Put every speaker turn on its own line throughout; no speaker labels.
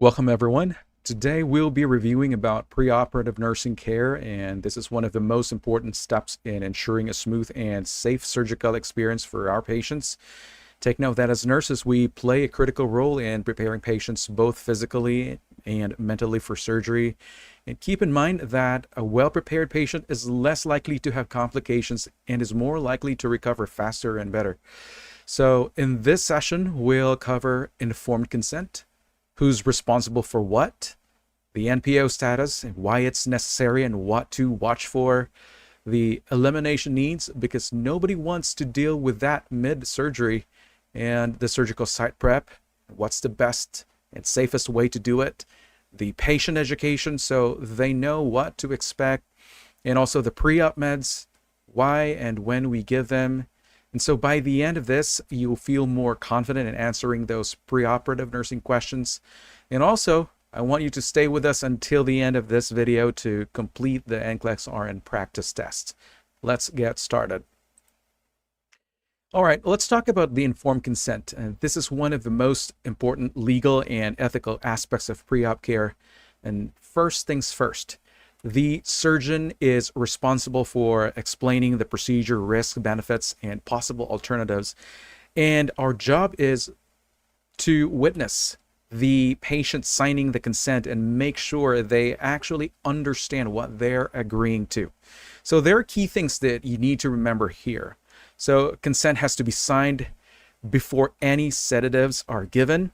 Welcome everyone. Today we'll be reviewing about preoperative nursing care, and this is one of the most important steps in ensuring a smooth and safe surgical experience for our patients. Take note that as nurses, we play a critical role in preparing patients both physically and mentally for surgery. And keep in mind that a well-prepared patient is less likely to have complications and is more likely to recover faster and better. So in this session, we'll cover informed consent, who's responsible for what, the NPO status and why it's necessary and what to watch for, the elimination needs because nobody wants to deal with that mid-surgery, and the surgical site prep, what's the best and safest way to do it, the patient education so they know what to expect, and also the pre-op meds, why and when we give them. And so by the end of this, you'll feel more confident in answering those preoperative nursing questions. And also, I want you to stay with us until the end of this video to complete the NCLEX-RN practice test. Let's get started. All right, let's talk about the informed consent. And this is one of the most important legal and ethical aspects of pre-op care. And first things first, the surgeon is responsible for explaining the procedure, risks, benefits, and possible alternatives. And our job is to witness the patient signing the consent and make sure they actually understand what they're agreeing to. So there are key things that you need to remember here. So consent has to be signed before any sedatives are given.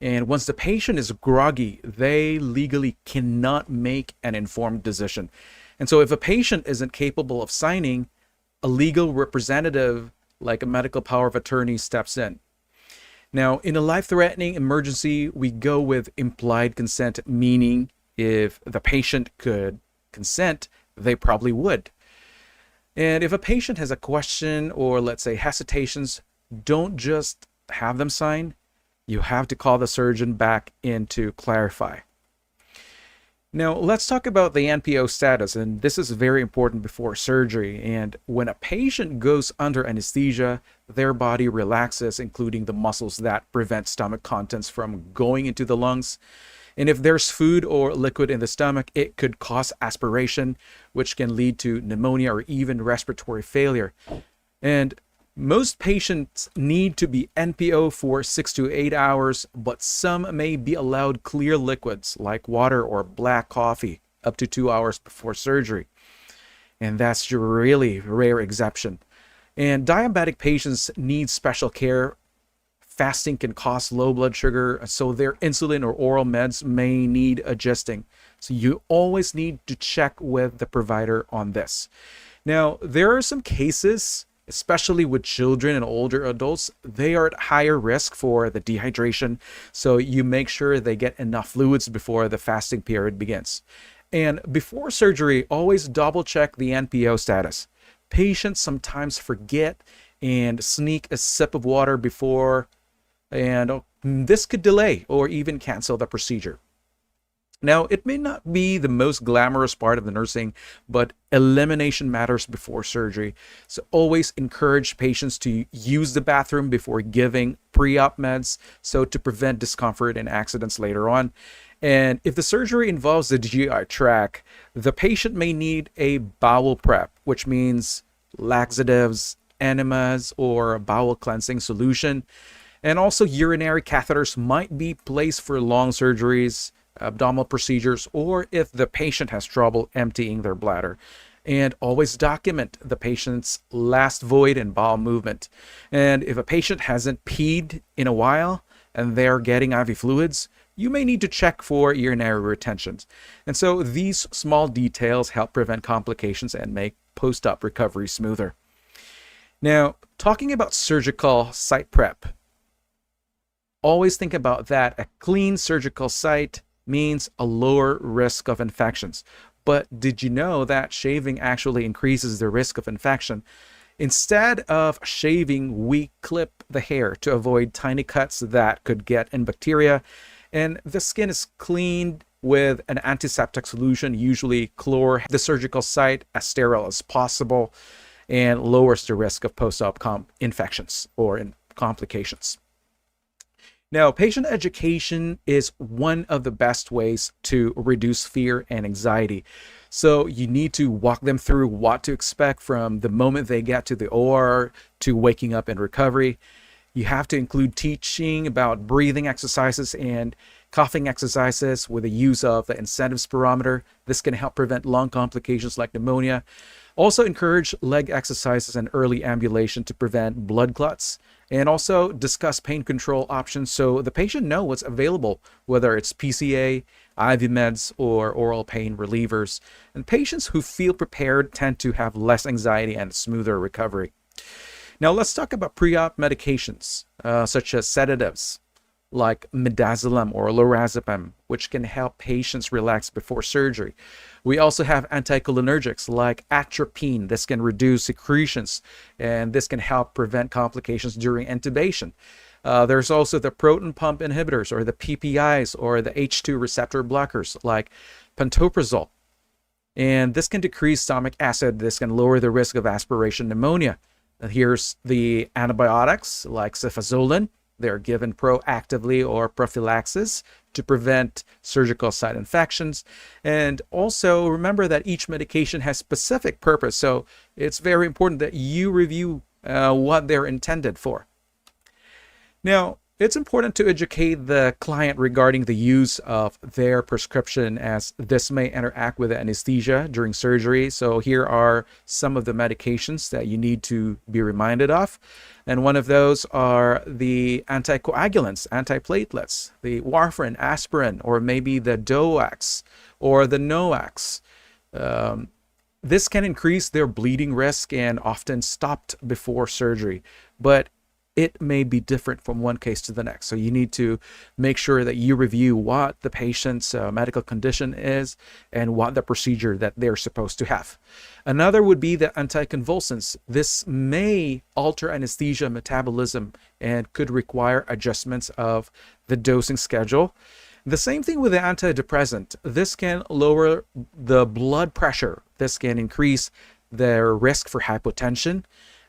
And once the patient is groggy, they legally cannot make an informed decision. And so if a patient isn't capable of signing, a legal representative like a medical power of attorney steps in. Now, in a life-threatening emergency, we go with implied consent, meaning if the patient could consent, they probably would. And if a patient has a question or, let's say, hesitations, don't just have them sign. You have to call the surgeon back in to clarify. Now, let's talk about the NPO status, and this is very important before surgery. And when a patient goes under anesthesia, their body relaxes, including the muscles that prevent stomach contents from going into the lungs. And if there's food or liquid in the stomach, it could cause aspiration, which can lead to pneumonia or even respiratory failure. And most patients need to be NPO for 6 to 8 hours, but some may be allowed clear liquids like water or black coffee up to 2 hours before surgery. And that's a really rare exception. And diabetic patients need special care. Fasting can cause low blood sugar, so their insulin or oral meds may need adjusting. So you always need to check with the provider on this. Now, there are some cases, especially with children and older adults, they are at higher risk for the dehydration. So you make sure they get enough fluids before the fasting period begins. And before surgery, always double check the NPO status. Patients sometimes forget and sneak a sip of water before, and this could delay or even cancel the procedure. Now, it may not be the most glamorous part of the nursing, but elimination matters before surgery. So always encourage patients to use the bathroom before giving pre-op meds, so to prevent discomfort and accidents later on. And if the surgery involves the GI tract, the patient may need a bowel prep, which means laxatives, enemas, or a bowel cleansing solution. And also urinary catheters might be placed for long surgeries, abdominal procedures, or if the patient has trouble emptying their bladder. And always document the patient's last void and bowel movement. And if a patient hasn't peed in a while and they're getting IV fluids, you may need to check for urinary retentions. And so these small details help prevent complications and make post-op recovery smoother. Now, talking about surgical site prep, always think about that. A clean surgical site means a lower risk of infections. But did you know that shaving actually increases the risk of infection? Instead of shaving, we clip the hair to avoid tiny cuts that could get in bacteria. And the skin is cleaned with an antiseptic solution, usually chlor, the surgical site as sterile as possible, and lowers the risk of post-op infections or complications. Now, patient education is one of the best ways to reduce fear and anxiety. So you need to walk them through what to expect from the moment they get to the OR to waking up in recovery. You have to include teaching about breathing exercises and coughing exercises with the use of the incentive spirometer. This can help prevent lung complications like pneumonia. Also encourage leg exercises and early ambulation to prevent blood clots. And also discuss pain control options so the patient knows what's available, whether it's PCA, IV meds, or oral pain relievers. And patients who feel prepared tend to have less anxiety and smoother recovery. Now let's talk about pre-op medications, such as sedatives like midazolam or lorazepam, which can help patients relax before surgery. We also have anticholinergics like atropine. This can reduce secretions, and this can help prevent complications during intubation. There's also the proton pump inhibitors, or the PPIs, or the H2 receptor blockers like pantoprazole. And this can decrease stomach acid. This can lower the risk of aspiration pneumonia. Here's the antibiotics like cefazolin. They're given proactively or prophylaxis to prevent surgical site infections. And also remember that each medication has specific purpose. So it's very important that you review what they're intended for. Now, it's important to educate the client regarding the use of their prescription, as this may interact with the anesthesia during surgery. So here are some of the medications that you need to be reminded of. And one of those are the anticoagulants, antiplatelets, the warfarin, aspirin, or maybe the DOACs or the NOACs. This can increase their bleeding risk and often stopped before surgery, but it may be different from one case to the next. So you need to make sure that you review what the patient's medical condition is and what the procedure that they're supposed to have. Another would be the anticonvulsants. This may alter anesthesia metabolism and could require adjustments of the dosing schedule. The same thing with the antidepressant. This can lower the blood pressure. This can increase their risk for hypotension.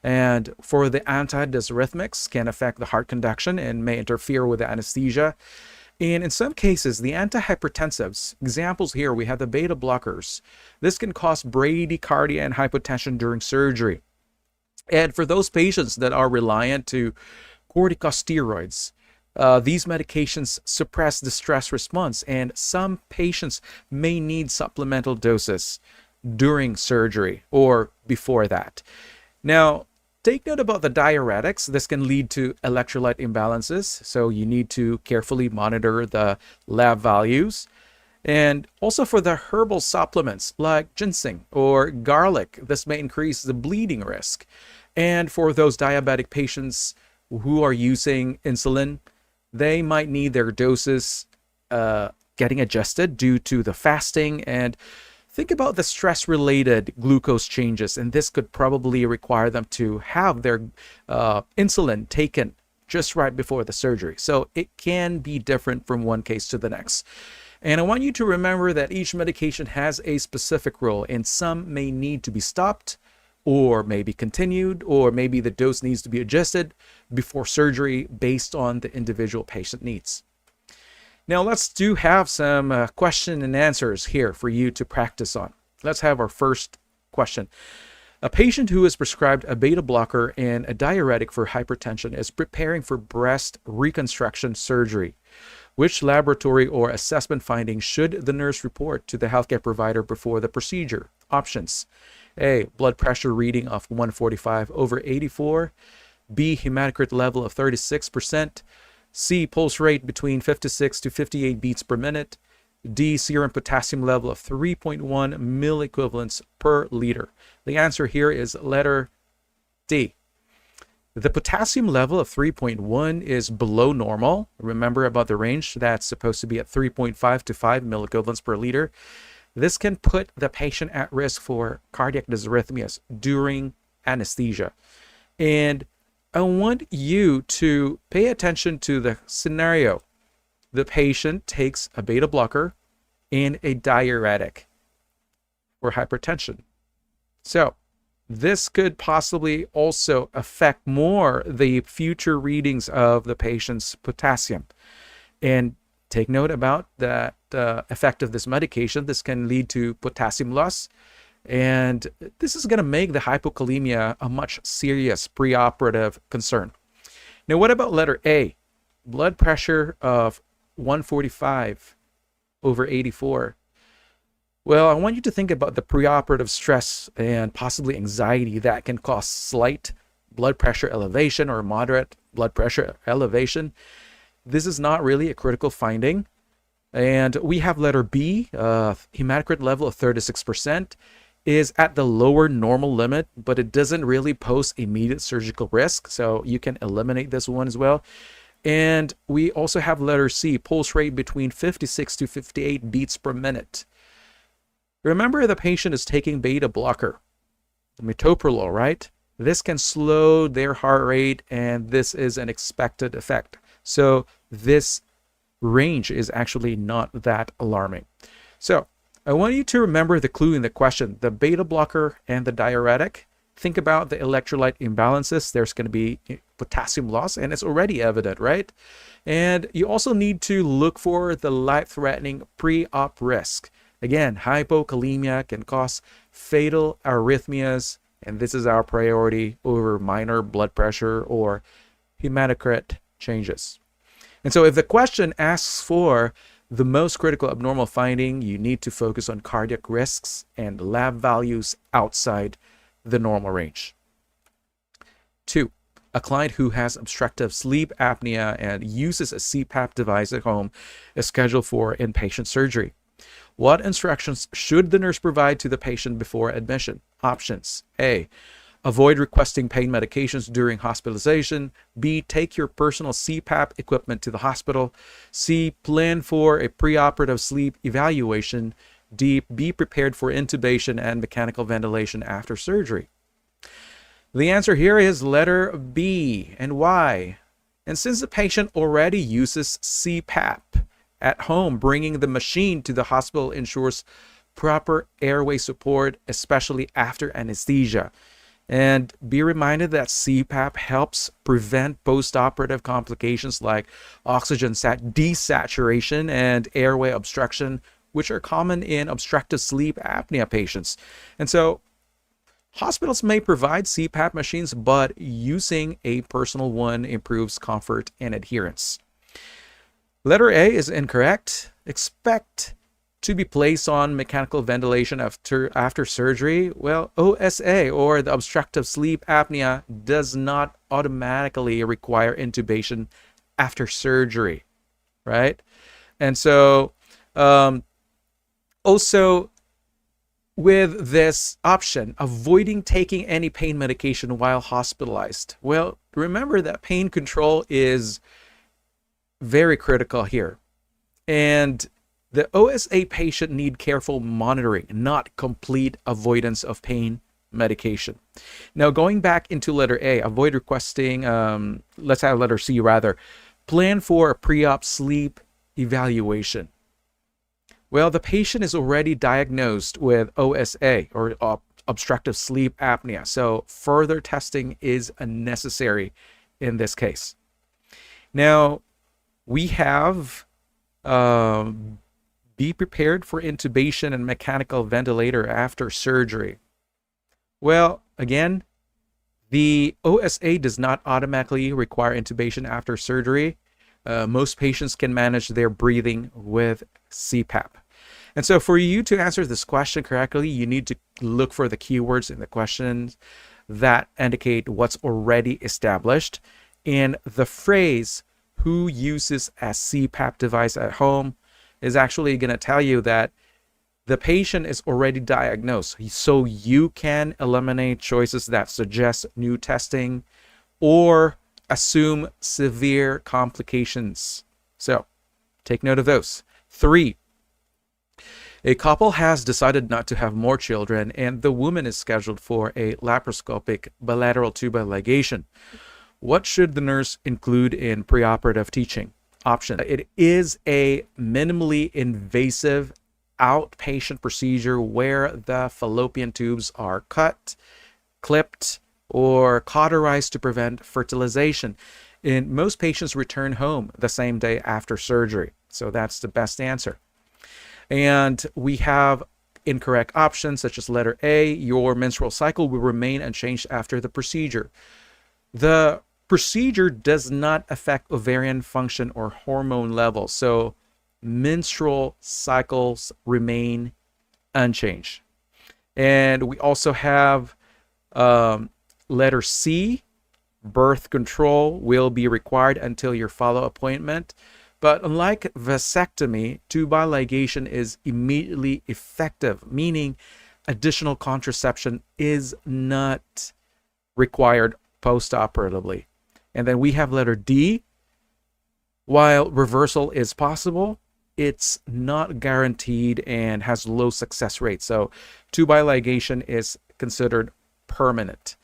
And for the antidysrhythmics, can affect the heart conduction and may interfere with the anesthesia. And in some cases, the antihypertensives, examples here, we have the beta blockers. This can cause bradycardia and hypotension during surgery. And for those patients that are reliant to corticosteroids, these medications suppress the stress response, and some patients may need supplemental doses during surgery or before that. Now, take note about the diuretics. This can lead to electrolyte imbalances, so you need to carefully monitor the lab values. And also for the herbal supplements like ginseng or garlic, this may increase the bleeding risk. And for those diabetic patients who are using insulin, they might need their doses getting adjusted due to the fasting. And think about the stress-related glucose changes, and this could probably require them to have their insulin taken just right before the surgery. So it can be different from one case to the next. And I want you to remember that each medication has a specific role, and some may need to be stopped or maybe continued, or maybe the dose needs to be adjusted before surgery based on the individual patient needs. Now let's have some question and answers here for you to practice on. Let's have our first question. A patient who is prescribed a beta blocker and a diuretic for hypertension is preparing for breast reconstruction surgery. Which laboratory or assessment findings should the nurse report to the healthcare provider before the procedure? Options: A, blood pressure reading of 145/84. B, hematocrit level of 36%. C, pulse rate between 56 to 58 beats per minute. D, serum potassium level of 3.1 milliequivalents per liter. The answer here is letter D. The potassium level of 3.1 is below normal. Remember about the range, that's supposed to be at 3.5 to 5 milliequivalents per liter. This can put the patient at risk for cardiac dysrhythmias during anesthesia. And I want you to pay attention to the scenario. The patient takes a beta blocker and a diuretic for hypertension. So This could possibly also affect more the future readings of the patient's potassium. And take note about the effect of this medication. This can lead to potassium loss, and this is going to make the hypokalemia a much serious preoperative concern. Now, what about letter A? Blood pressure of 145/84. Well, I want you to think about the preoperative stress and possibly anxiety that can cause slight blood pressure elevation or moderate blood pressure elevation. This is not really a critical finding. And we have letter B, hematocrit level of 36% is at the lower normal limit, but it doesn't really pose immediate surgical risk. So you can eliminate this one as well. And we also have letter C, pulse rate between 56 to 58 beats per minute. Remember, the patient is taking beta blocker, metoprolol, right? This can slow their heart rate, and this is an expected effect. So this range is actually not that alarming. So I want you to remember the clue in the question, the beta blocker and the diuretic. Think about the electrolyte imbalances. There's going to be potassium loss, and it's already evident, right? And you also need to look for the life-threatening pre-op risk. Again, hypokalemia can cause fatal arrhythmias, and this is our priority over minor blood pressure or hematocrit changes. And so if the question asks for the most critical abnormal finding, you need to focus on cardiac risks and lab values outside the normal range. 2. A client who has obstructive sleep apnea and uses a CPAP device at home is scheduled for inpatient surgery. What instructions should the nurse provide to the patient before admission? Options: A, avoid requesting pain medications during hospitalization. B, take your personal CPAP equipment to the hospital. C, plan for a preoperative sleep evaluation. D, be prepared for intubation and mechanical ventilation after surgery. The answer here is letter B. And why? And since the patient already uses CPAP at home, bringing the machine to the hospital ensures proper airway support, especially after anesthesia. And be reminded that CPAP helps prevent postoperative complications like oxygen desaturation and airway obstruction, which are common in obstructive sleep apnea patients. And so hospitals may provide CPAP machines, but using a personal one improves comfort and adherence. Letter A is incorrect. Expect to be placed on mechanical ventilation after surgery. Well, OSA, or the obstructive sleep apnea, does not automatically require intubation after surgery, right? And so also with this option, avoiding taking any pain medication while hospitalized. Well, remember that pain control is very critical here. And the OSA patient need careful monitoring, not complete avoidance of pain medication. Now, going back into letter A, avoid requesting, let's have letter C rather, plan for a pre-op sleep evaluation. Well, the patient is already diagnosed with OSA, or obstructive sleep apnea, so further testing is unnecessary in this case. Now, we have be prepared for intubation and mechanical ventilator after surgery. Well, again, the OSA does not automatically require intubation after surgery. Most patients can manage their breathing with CPAP. And so for you to answer this question correctly, you need to look for the keywords in the questions that indicate what's already established. And the phrase, who uses a CPAP device at home, is actually going to tell you that the patient is already diagnosed. So you can eliminate choices that suggest new testing or assume severe complications. So take note of those. 3, a couple has decided not to have more children, and the woman is scheduled for a laparoscopic bilateral tubal ligation. What should the nurse include in preoperative teaching? Option: it is a minimally invasive outpatient procedure where the fallopian tubes are cut, clipped, or cauterized to prevent fertilization. And most patients return home the same day after surgery. So that's the best answer. And we have incorrect options such as letter A, your menstrual cycle will remain unchanged after the procedure. The procedure does not affect ovarian function or hormone levels, so menstrual cycles remain unchanged. And we also have letter C, birth control will be required until your follow-up appointment. But unlike vasectomy, tubal ligation is immediately effective, meaning additional contraception is not required postoperatively. And then we have letter D. While reversal is possible, it's not guaranteed and has low success rate. So tubal ligation is considered permanent.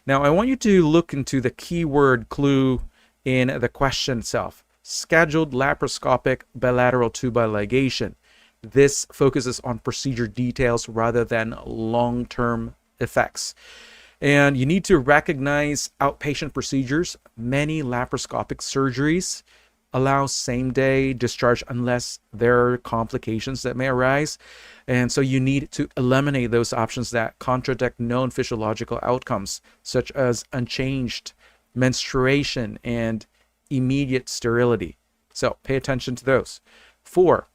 Now, I want you to look into the keyword clue in the question itself. Scheduled laparoscopic bilateral tubal ligation. This focuses on procedure details rather than long-term effects. And you need to recognize outpatient procedures. Many laparoscopic surgeries allow same-day discharge unless there are complications that may arise. And so you need to eliminate those options that contradict known physiological outcomes, such as unchanged menstruation and immediate sterility. So pay attention to those. 4.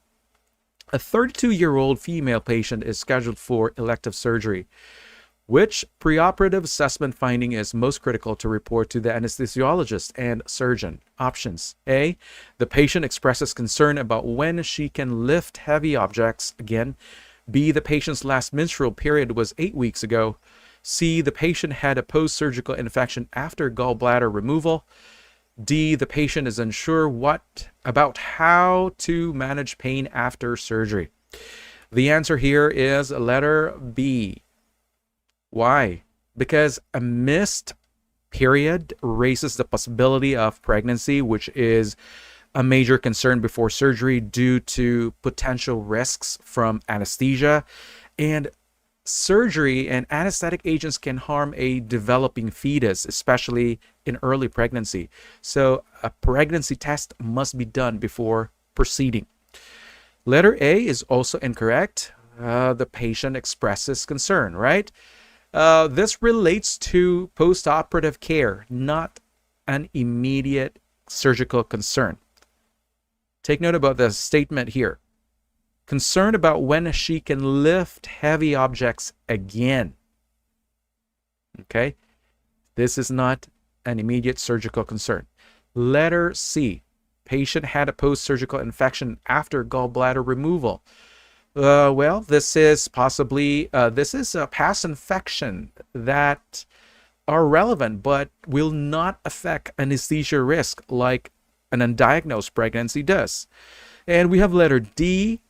A 32-year-old female patient is scheduled for elective surgery. Which preoperative assessment finding is most critical to report to the anesthesiologist and surgeon? Options. A. The patient expresses concern about when she can lift heavy objects again. B. The patient's last menstrual period was 8 weeks ago. C. The patient had a post-surgical infection after gallbladder removal. D. The patient is unsure about how to manage pain after surgery. The answer here is letter B. Why? Because a missed period raises the possibility of pregnancy, which is a major concern before surgery due to potential risks from anesthesia. And surgery and anesthetic agents can harm a developing fetus, especially in early pregnancy. So a pregnancy test must be done before proceeding. Letter A is also incorrect. The patient expresses concern, right? This relates to postoperative care, not an immediate surgical concern. Take note about the statement here. Concerned about when she can lift heavy objects again. Okay? This is not an immediate surgical concern. Letter C. Patient had a post-surgical infection after gallbladder removal. Well, this is possibly, this is a past infection that are relevant but will not affect anesthesia risk like an undiagnosed pregnancy does. And we have letter D.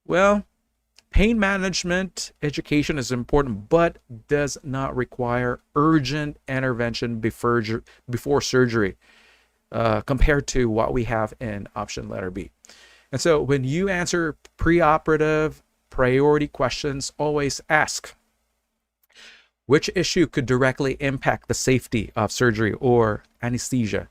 Well, pain management education is important but does not require urgent intervention before surgery compared to what we have in option letter B. And so when you answer preoperative priority questions, always ask, which issue could directly impact the safety of surgery or anesthesia?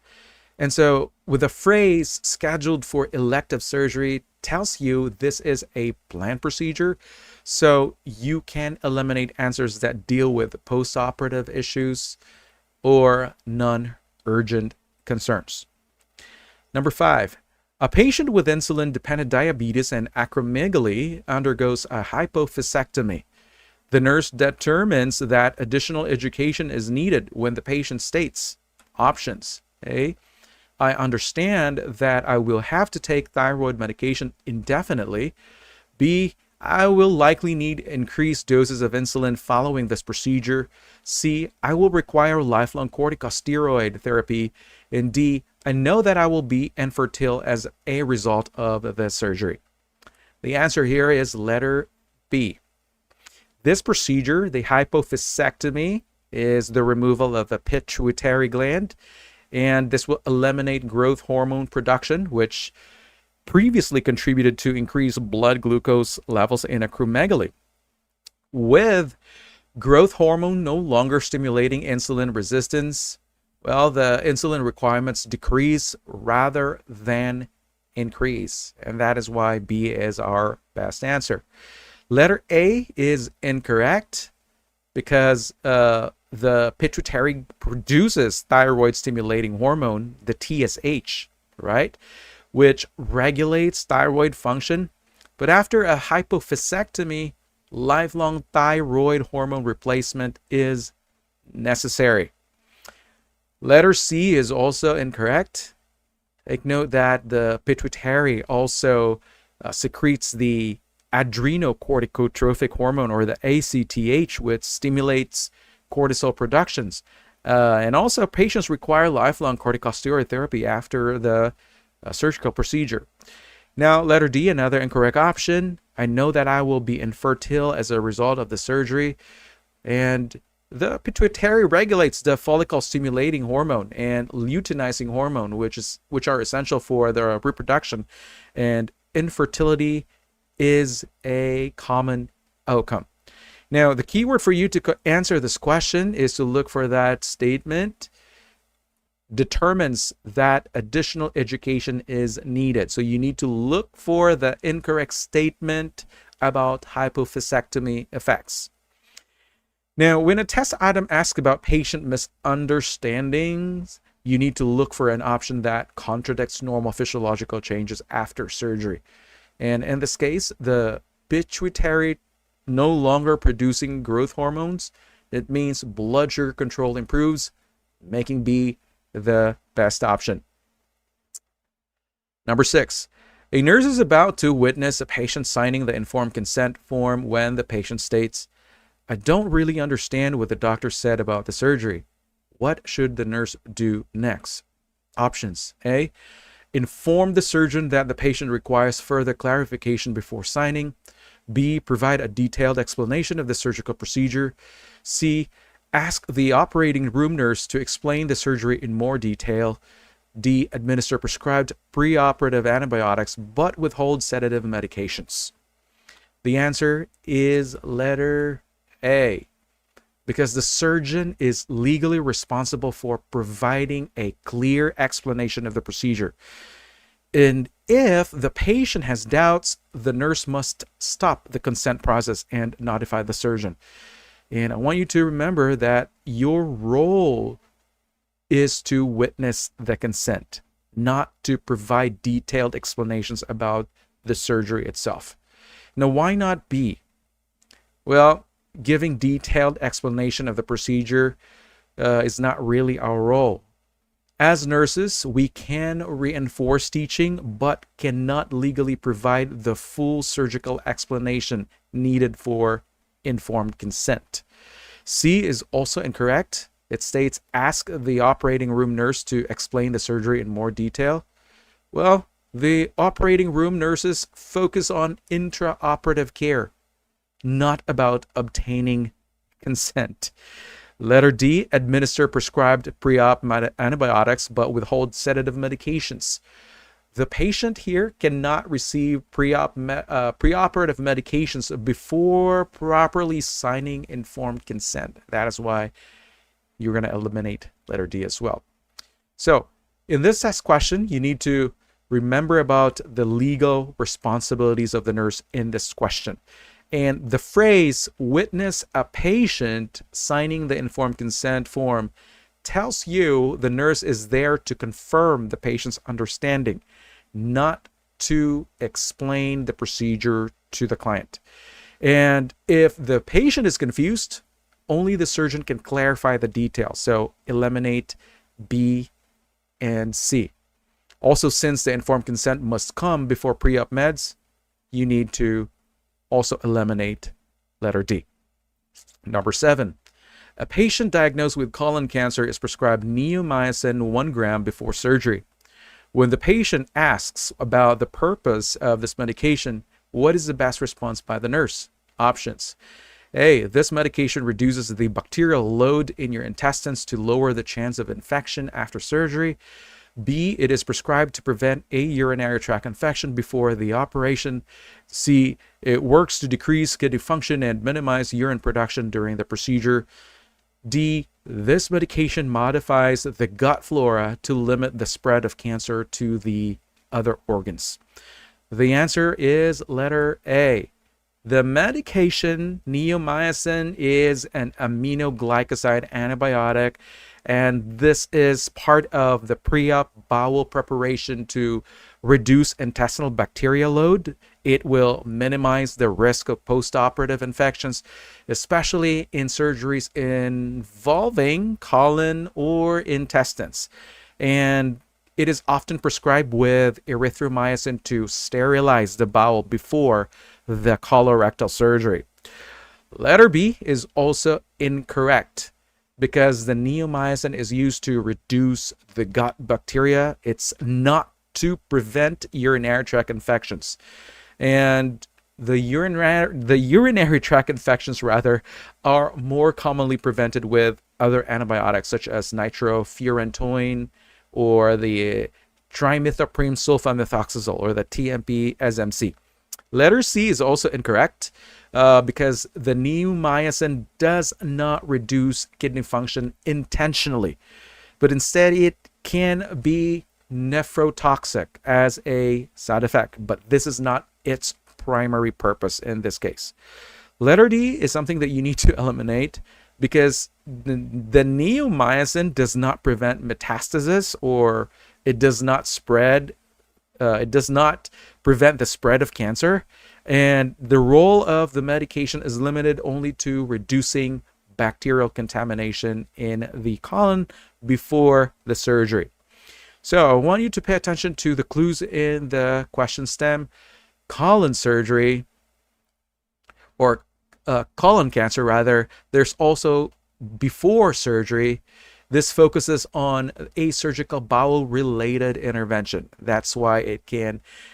And so with the phrase scheduled for elective surgery tells you this is a planned procedure, so you can eliminate answers that deal with postoperative issues or non-urgent concerns. Number 5. A patient with insulin-dependent diabetes and acromegaly undergoes a hypophyseectomy. The nurse determines that additional education is needed when the patient states options. A. I understand that I will have to take thyroid medication indefinitely. B. I will likely need increased doses of insulin following this procedure. C. I will require lifelong corticosteroid therapy. And D. I know that I will be infertile as a result of the surgery. The answer here is letter B. This procedure, the hypophyseectomy, is the removal of the pituitary gland, and this will eliminate growth hormone production, which previously contributed to increased blood glucose levels in acromegaly. With Growth hormone no longer stimulating insulin resistance. Well, the insulin requirements decrease rather than increase. And that is why B is our best answer. Letter A is incorrect because the pituitary produces thyroid stimulating hormone, the TSH, right? Which regulates thyroid function. But after a hypophysectomy, lifelong thyroid hormone replacement is necessary. Letter C is also incorrect. Take note that the pituitary also secretes the adrenocorticotropic hormone, or the ACTH, which stimulates cortisol productions. And also, patients require lifelong corticosteroid therapy after the surgical procedure. Now, letter D, another incorrect option. I know that I will be infertile as a result of the surgery. And the pituitary regulates the follicle stimulating hormone and luteinizing hormone, which are essential for the reproduction. And infertility is a common outcome. Now, the key word for you to answer this question is to look for that statement determines that additional education is needed. So you need to look for the incorrect statement about hypophysectomy effects. Now, when a test item asks about patient misunderstandings, you need to look for an option that contradicts normal physiological changes after surgery. And in this case, the pituitary no longer producing growth hormones, it means blood sugar control improves, making B the best option. Number 6, a nurse is about to witness a patient signing the informed consent form when the patient states, I don't really understand what the doctor said about the surgery. What should the nurse do next? Options. A, inform the surgeon that the patient requires further clarification before signing. B, provide a detailed explanation of the surgical procedure. C, ask the operating room nurse to explain the surgery in more detail. D, administer prescribed preoperative antibiotics but withhold sedative medications. The answer is letter A, because the surgeon is legally responsible for providing a clear explanation of the procedure. And if the patient has doubts, the nurse must stop the consent process and notify the surgeon. And I want you to remember that your role is to witness the consent, not to provide detailed explanations about the surgery itself. Now, why not B? Well, giving detailed explanation of the procedure is not really our role. As nurses, we can reinforce teaching, but cannot legally provide the full surgical explanation needed for informed consent. C is also incorrect. It states, ask the operating room nurse to explain the surgery in more detail. Well, the operating room nurses focus on intraoperative care, not about obtaining consent. Letter D, administer prescribed pre-op antibiotics but withhold sedative medications. The patient here cannot receive preoperative medications before properly signing informed consent. That is why you're going to eliminate letter D as well. So in this test question, you need to remember about the legal responsibilities of the nurse in this question. And the phrase, witness a patient signing the informed consent form, tells you the nurse is there to confirm the patient's understanding, not to explain the procedure to the client. And if the patient is confused, only the surgeon can clarify the details. So eliminate B and C. Also, since the informed consent must come before pre-op meds, you need to also eliminate letter D. Number 7, a patient diagnosed with colon cancer is prescribed neomycin 1 gram before surgery. When the patient asks about the purpose of this medication, what is the best response by the nurse? Options. A, this medication reduces the bacterial load in your intestines to lower the chance of infection after surgery. B, it is prescribed to prevent a urinary tract infection before the operation. C, It works to decrease kidney function and minimize urine production during the procedure. D, this medication modifies the gut flora to limit the spread of cancer to the other organs. The answer is letter A. The medication neomycin is an aminoglycoside antibiotic, and this is part of the pre-op bowel preparation to reduce intestinal bacteria load. It will minimize the risk of postoperative infections, especially in surgeries involving colon or intestines. And it is often prescribed with erythromycin to sterilize the bowel before the colorectal surgery. Letter B is also incorrect because the neomycin is used to reduce the gut bacteria. It's not to prevent urinary tract infections. And the urinary tract infections are more commonly prevented with other antibiotics such as nitrofurantoin or the trimethoprim sulfamethoxazole or the TMP-SMC. Letter C is also incorrect because the neomycin does not reduce kidney function intentionally, but instead it can be nephrotoxic as a side effect, but this is not its primary purpose in this case. Letter D is something that you need to eliminate because the neomycin does not prevent metastasis, or it does not spread. It does not prevent the spread of cancer, and the role of the medication is limited only to reducing bacterial contamination in the colon before the surgery. So I want you to pay attention to the clues in the question stem. Colon surgery, or colon cancer rather, there's also before surgery. This focuses on a surgical bowel related intervention. That's why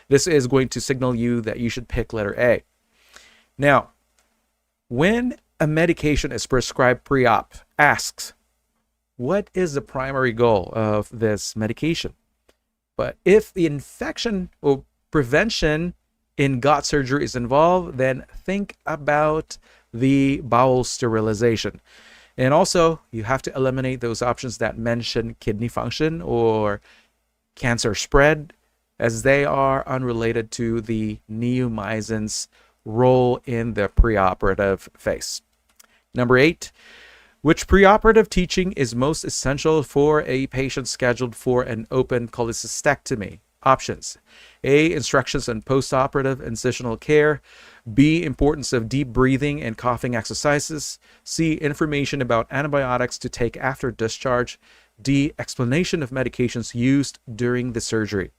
this is going to signal you that you should pick letter A. Now, when a medication is prescribed pre-op, asks, what is the primary goal of this medication? But if the infection or prevention in gut surgery is involved, then think about the bowel sterilization. And also, you have to eliminate those options that mention kidney function or cancer spread, as they are unrelated to the neomycin's role in the preoperative phase. Number 8, which preoperative teaching is most essential for a patient scheduled for an open cholecystectomy? Options: A, instructions on postoperative incisional care. B, importance of deep breathing and coughing exercises. C, information about antibiotics to take after discharge. D, explanation of medications used during the surgery.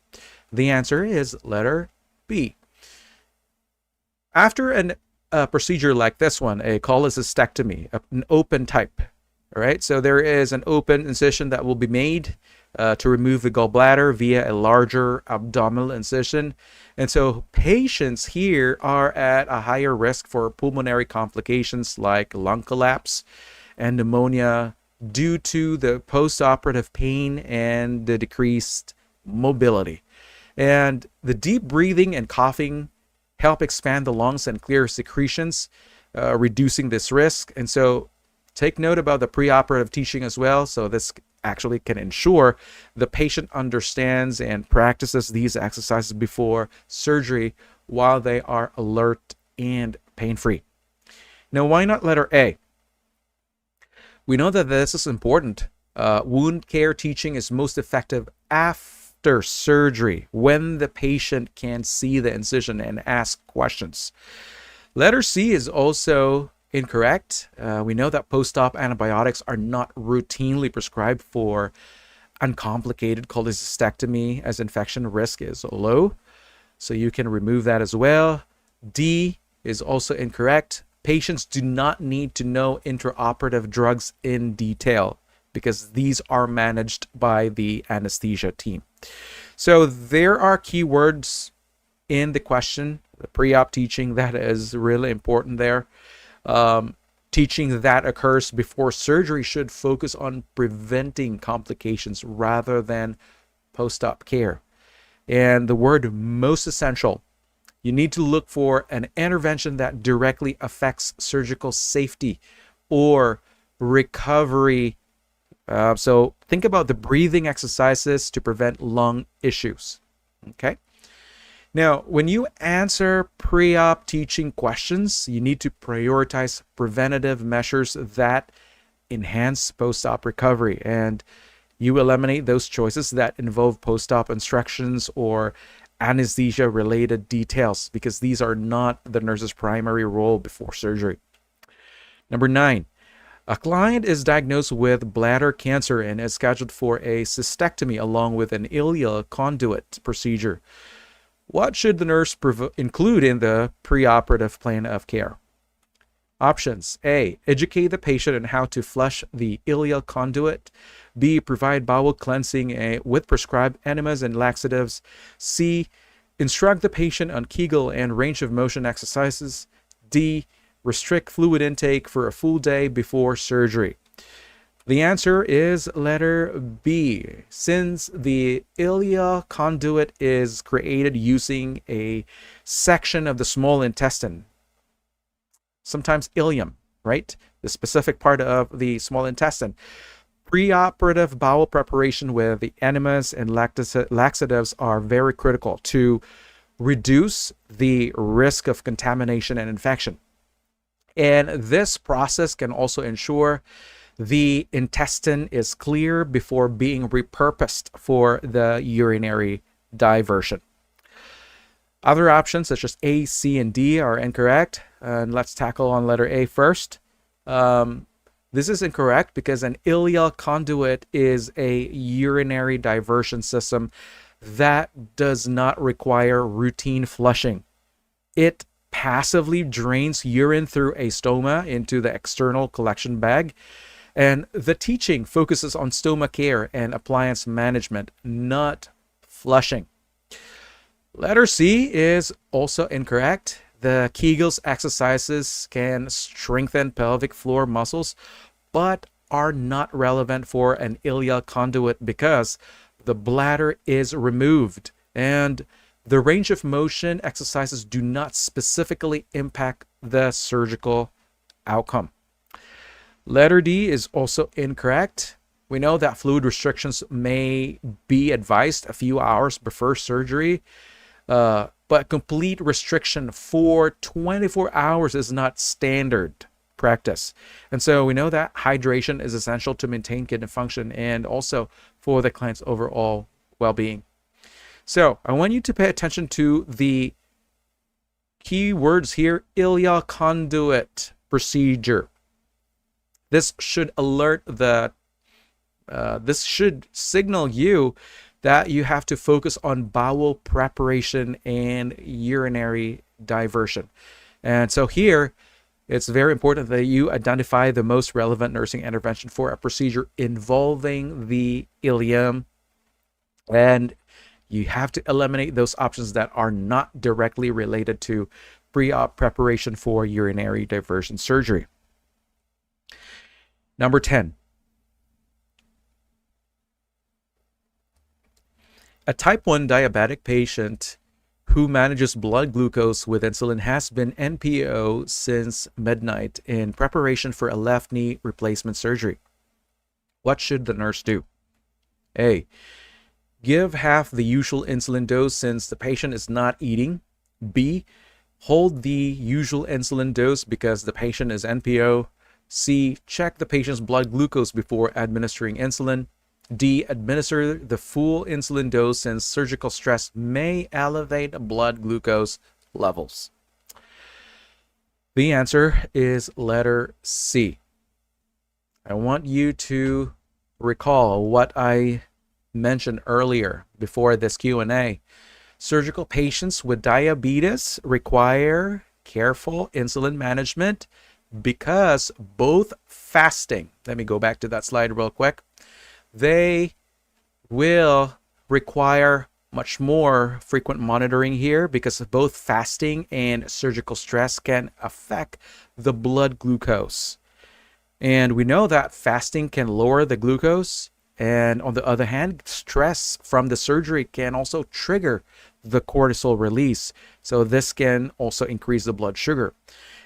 The answer is letter B. After a procedure like this one, a cholecystectomy, an open type, all right, so there is an open incision that will be made to remove the gallbladder via a larger abdominal incision. And so patients here are at a higher risk for pulmonary complications like lung collapse and pneumonia due to the postoperative pain and the decreased mobility. And the deep breathing and coughing help expand the lungs and clear secretions, reducing this risk. And so take note about the preoperative teaching as well. So this actually can ensure the patient understands and practices these exercises before surgery while they are alert and pain-free. Now, why not letter A? We know that this is important. Wound care teaching is most effective after surgery when the patient can see the incision and ask questions. Letter C is also incorrect. We know that post-op antibiotics are not routinely prescribed for uncomplicated cholecystectomy, as infection risk is low. So you can remove that as well. D is also incorrect. Patients do not need to know intraoperative drugs in detail because these are managed by the anesthesia team. So there are keywords in the question, the pre-op teaching, that is really important there. Teaching that occurs before surgery should focus on preventing complications rather than post-op care. And the word most essential You need to look for an intervention that directly affects surgical safety or recovery. So think about the breathing exercises to prevent lung issues. Okay. Now, when you answer pre-op teaching questions, you need to prioritize preventative measures that enhance post-op recovery, and you eliminate those choices that involve post-op instructions or anesthesia-related details, because these are not the nurse's primary role before surgery. Number 9, a client is diagnosed with bladder cancer and is scheduled for a cystectomy along with an ileal conduit procedure. What should the nurse include in the preoperative plan of care? Options: A, educate the patient on how to flush the ileal conduit. B, provide bowel cleansing with prescribed enemas and laxatives. C, instruct the patient on Kegel and range of motion exercises. D, restrict fluid intake for a full day before surgery. The answer is letter B. Since the ileal conduit is created using a section of the small intestine, sometimes ileum, right? The specific part of the small intestine. Preoperative bowel preparation with the enemas and laxatives are very critical to reduce the risk of contamination and infection. And this process can also ensure the intestine is clear before being repurposed for the urinary diversion. Other options such as A, C, and D are incorrect. And let's tackle on letter A first. This is incorrect because an ileal conduit is a urinary diversion system that does not require routine flushing. It passively drains urine through a stoma into the external collection bag. And the teaching focuses on stoma care and appliance management, not flushing. Letter C is also incorrect. The Kegels exercises can strengthen pelvic floor muscles, but are not relevant for an ileal conduit because the bladder is removed and the range of motion exercises do not specifically impact the surgical outcome. Letter D is also incorrect. We know that fluid restrictions may be advised a few hours before surgery, but complete restriction for 24 hours is not standard practice. And so we know that hydration is essential to maintain kidney function and also for the client's overall well-being. So I want you to pay attention to the key words here: ileal conduit procedure. This should this should signal you that you have to focus on bowel preparation and urinary diversion. And so here, it's very important that you identify the most relevant nursing intervention for a procedure involving the ileum. And you have to eliminate those options that are not directly related to pre-op preparation for urinary diversion surgery. Number 10. A type 1 diabetic patient who manages blood glucose with insulin has been NPO since midnight in preparation for a left knee replacement surgery. What should the nurse do? A, give half the usual insulin dose since the patient is not eating. B, hold the usual insulin dose because the patient is NPO. C, check the patient's blood glucose before administering insulin. D, administer the full insulin dose since surgical stress may elevate blood glucose levels. The answer is letter C. I want you to recall what I mentioned earlier before this Q&A. Surgical patients with diabetes require careful insulin management because both fasting, let me go back to that slide real quick, they will require much more frequent monitoring here because both fasting and surgical stress can affect the blood glucose. And we know that fasting can lower the glucose And on the other hand, stress from the surgery can also trigger the cortisol release. So this can also increase the blood sugar.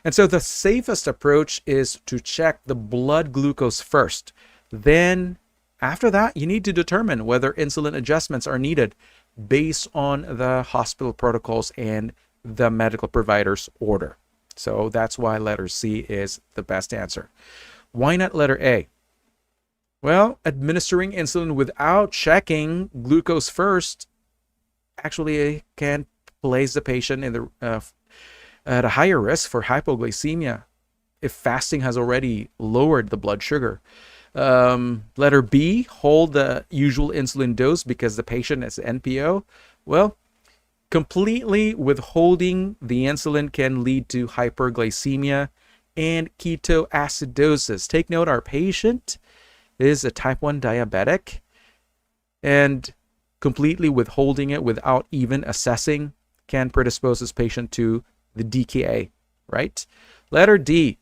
And so the safest approach is to check the blood glucose first. Then after that, you need to determine whether insulin adjustments are needed based on the hospital protocols and the medical provider's order. So that's why letter C is the best answer. Why not letter A? Well, administering insulin without checking glucose first actually can place the patient in the at a higher risk for hypoglycemia if fasting has already lowered the blood sugar. Letter B, hold the usual insulin dose because the patient is NPO. Well, completely withholding the insulin can lead to hyperglycemia and ketoacidosis. Take note, our patient is a type 1 diabetic, and completely withholding it without even assessing can predispose this patient to the DKA, right? Letter D,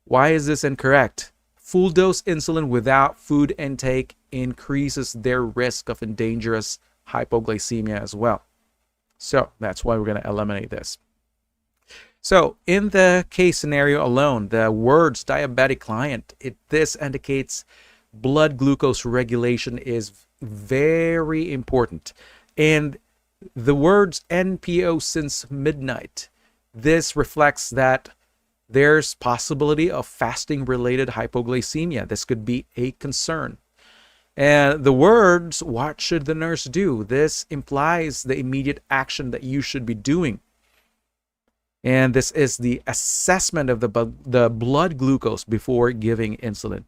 why is this incorrect? Full dose insulin without food intake increases their risk of dangerous hypoglycemia as well. So that's why we're going to eliminate this. So in the case scenario alone, the words diabetic client, this indicates blood glucose regulation is very important. And the words NPO since midnight, this reflects that there's possibility of fasting related hypoglycemia. This could be a concern. And the words, what should the nurse do? This implies the immediate action that you should be doing. And this is the assessment of the blood glucose before giving insulin.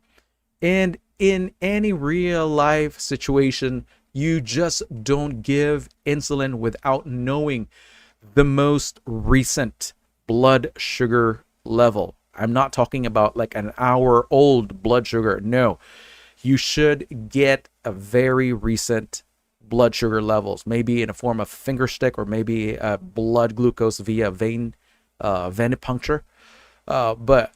And in any real life situation, you just don't give insulin without knowing the most recent blood sugar level. I'm not talking about like an hour old blood sugar. No, you should get a very recent blood sugar levels, maybe in a form of finger stick or maybe blood glucose via venipuncture. But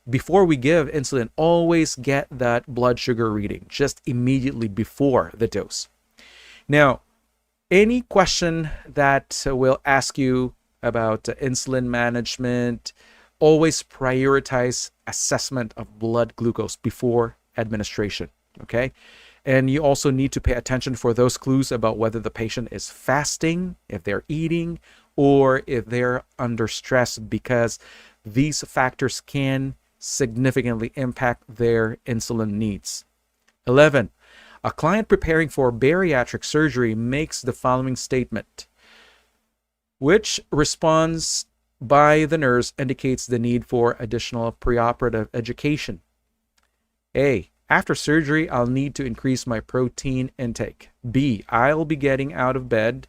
before we give insulin, always get that blood sugar reading just immediately before the dose. Now, any question that will ask you about insulin management, always prioritize assessment of blood glucose before administration, okay? And you also need to pay attention for those clues about whether the patient is fasting, if they're eating, or if they're under stress, because these factors can significantly impact their insulin needs. 11. A client preparing for bariatric surgery makes the following statement. Which response by the nurse indicates the need for additional preoperative education? A. After surgery, I'll need to increase my protein intake. B. I'll be getting out of bed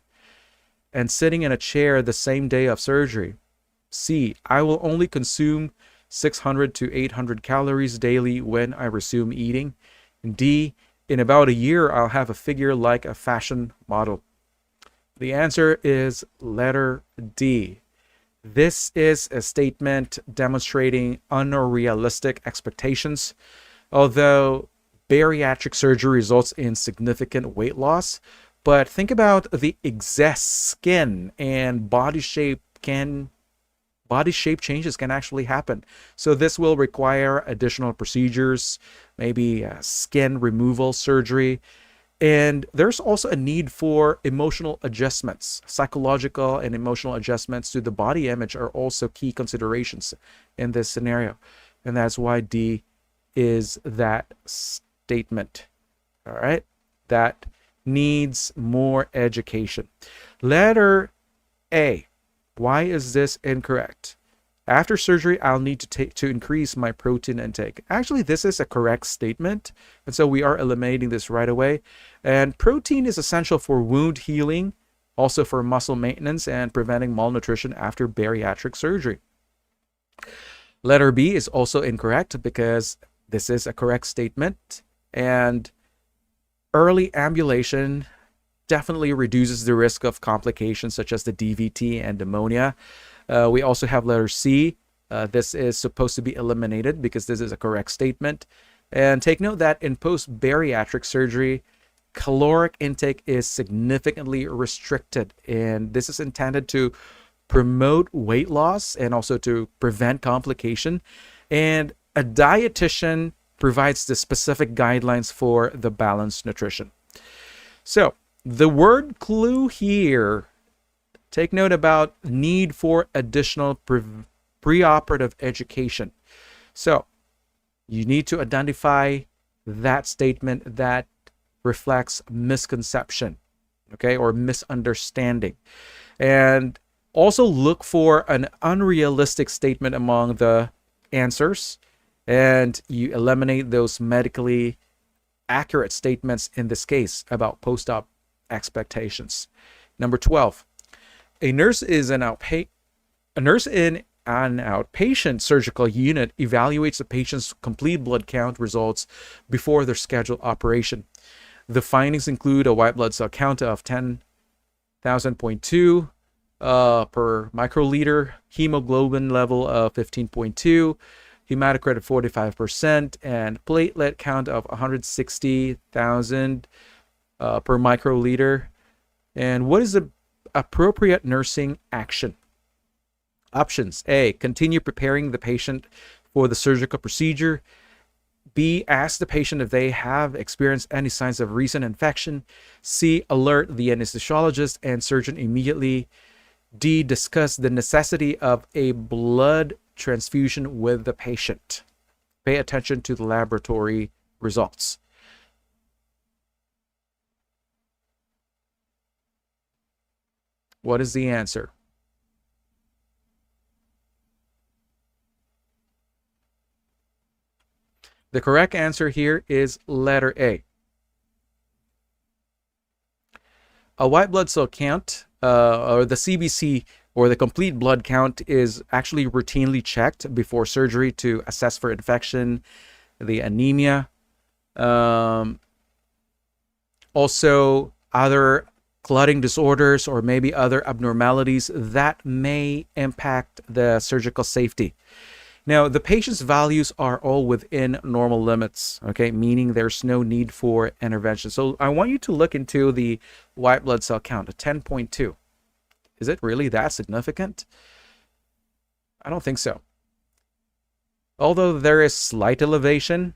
and sitting in a chair the same day of surgery. C. I will only consume 600 to 800 calories daily when I resume eating. And D. In about a year, I'll have a figure like a fashion model. The answer is letter D. This is a statement demonstrating unrealistic expectations. Although bariatric surgery results in significant weight loss, but think about the excess skin and body shape changes can actually happen. So this will require additional procedures, maybe skin removal surgery. And there's also a need for emotional adjustments. Psychological and emotional adjustments to the body image are also key considerations in this scenario. And that's why D is that statement. All right, that needs more education. Letter A. Why is this incorrect? After surgery, I'll need to increase my protein intake. Actually, this is a correct statement, and so we are eliminating this right away. And protein is essential for wound healing, also for muscle maintenance and preventing malnutrition after bariatric surgery. Letter B is also incorrect because this is a correct statement, and early ambulation definitely reduces the risk of complications such as the DVT and pneumonia. We also have letter C. This is supposed to be eliminated because this is a correct statement. And take note that in post-bariatric surgery, caloric intake is significantly restricted, and this is intended to promote weight loss and also to prevent complication. And a dietitian provides the specific guidelines for the balanced nutrition. So the word clue here, take note about need for additional preoperative education. So you need to identify that statement that reflects misconception, okay, or misunderstanding. And also look for an unrealistic statement among the answers, and you eliminate those medically accurate statements in this case about post-op expectations. Number 12, a nurse in an outpatient surgical unit evaluates a patient's complete blood count results before their scheduled operation. The findings include a white blood cell count of 10,000.2 per microliter, hemoglobin level of 15.2, hematocrit of 45%, and platelet count of 160,000 per microliter. And what is the appropriate nursing action? Options: A, continue preparing the patient for the surgical procedure. B, ask the patient if they have experienced any signs of recent infection. C, alert the anesthesiologist and surgeon immediately. D, discuss the necessity of a blood transfusion with the patient. Pay attention to the laboratory results. What is the answer? The correct answer here is letter A. A white blood cell count, or the CBC, or the complete blood count, is actually routinely checked before surgery to assess for infection, the anemia, also other clotting disorders, or maybe other abnormalities that may impact the surgical safety. Now, the patient's values are all within normal limits, okay, meaning there's no need for intervention. So I want you to look into the white blood cell count, a 10.2. Is it really that significant? I don't think so. Although there is slight elevation,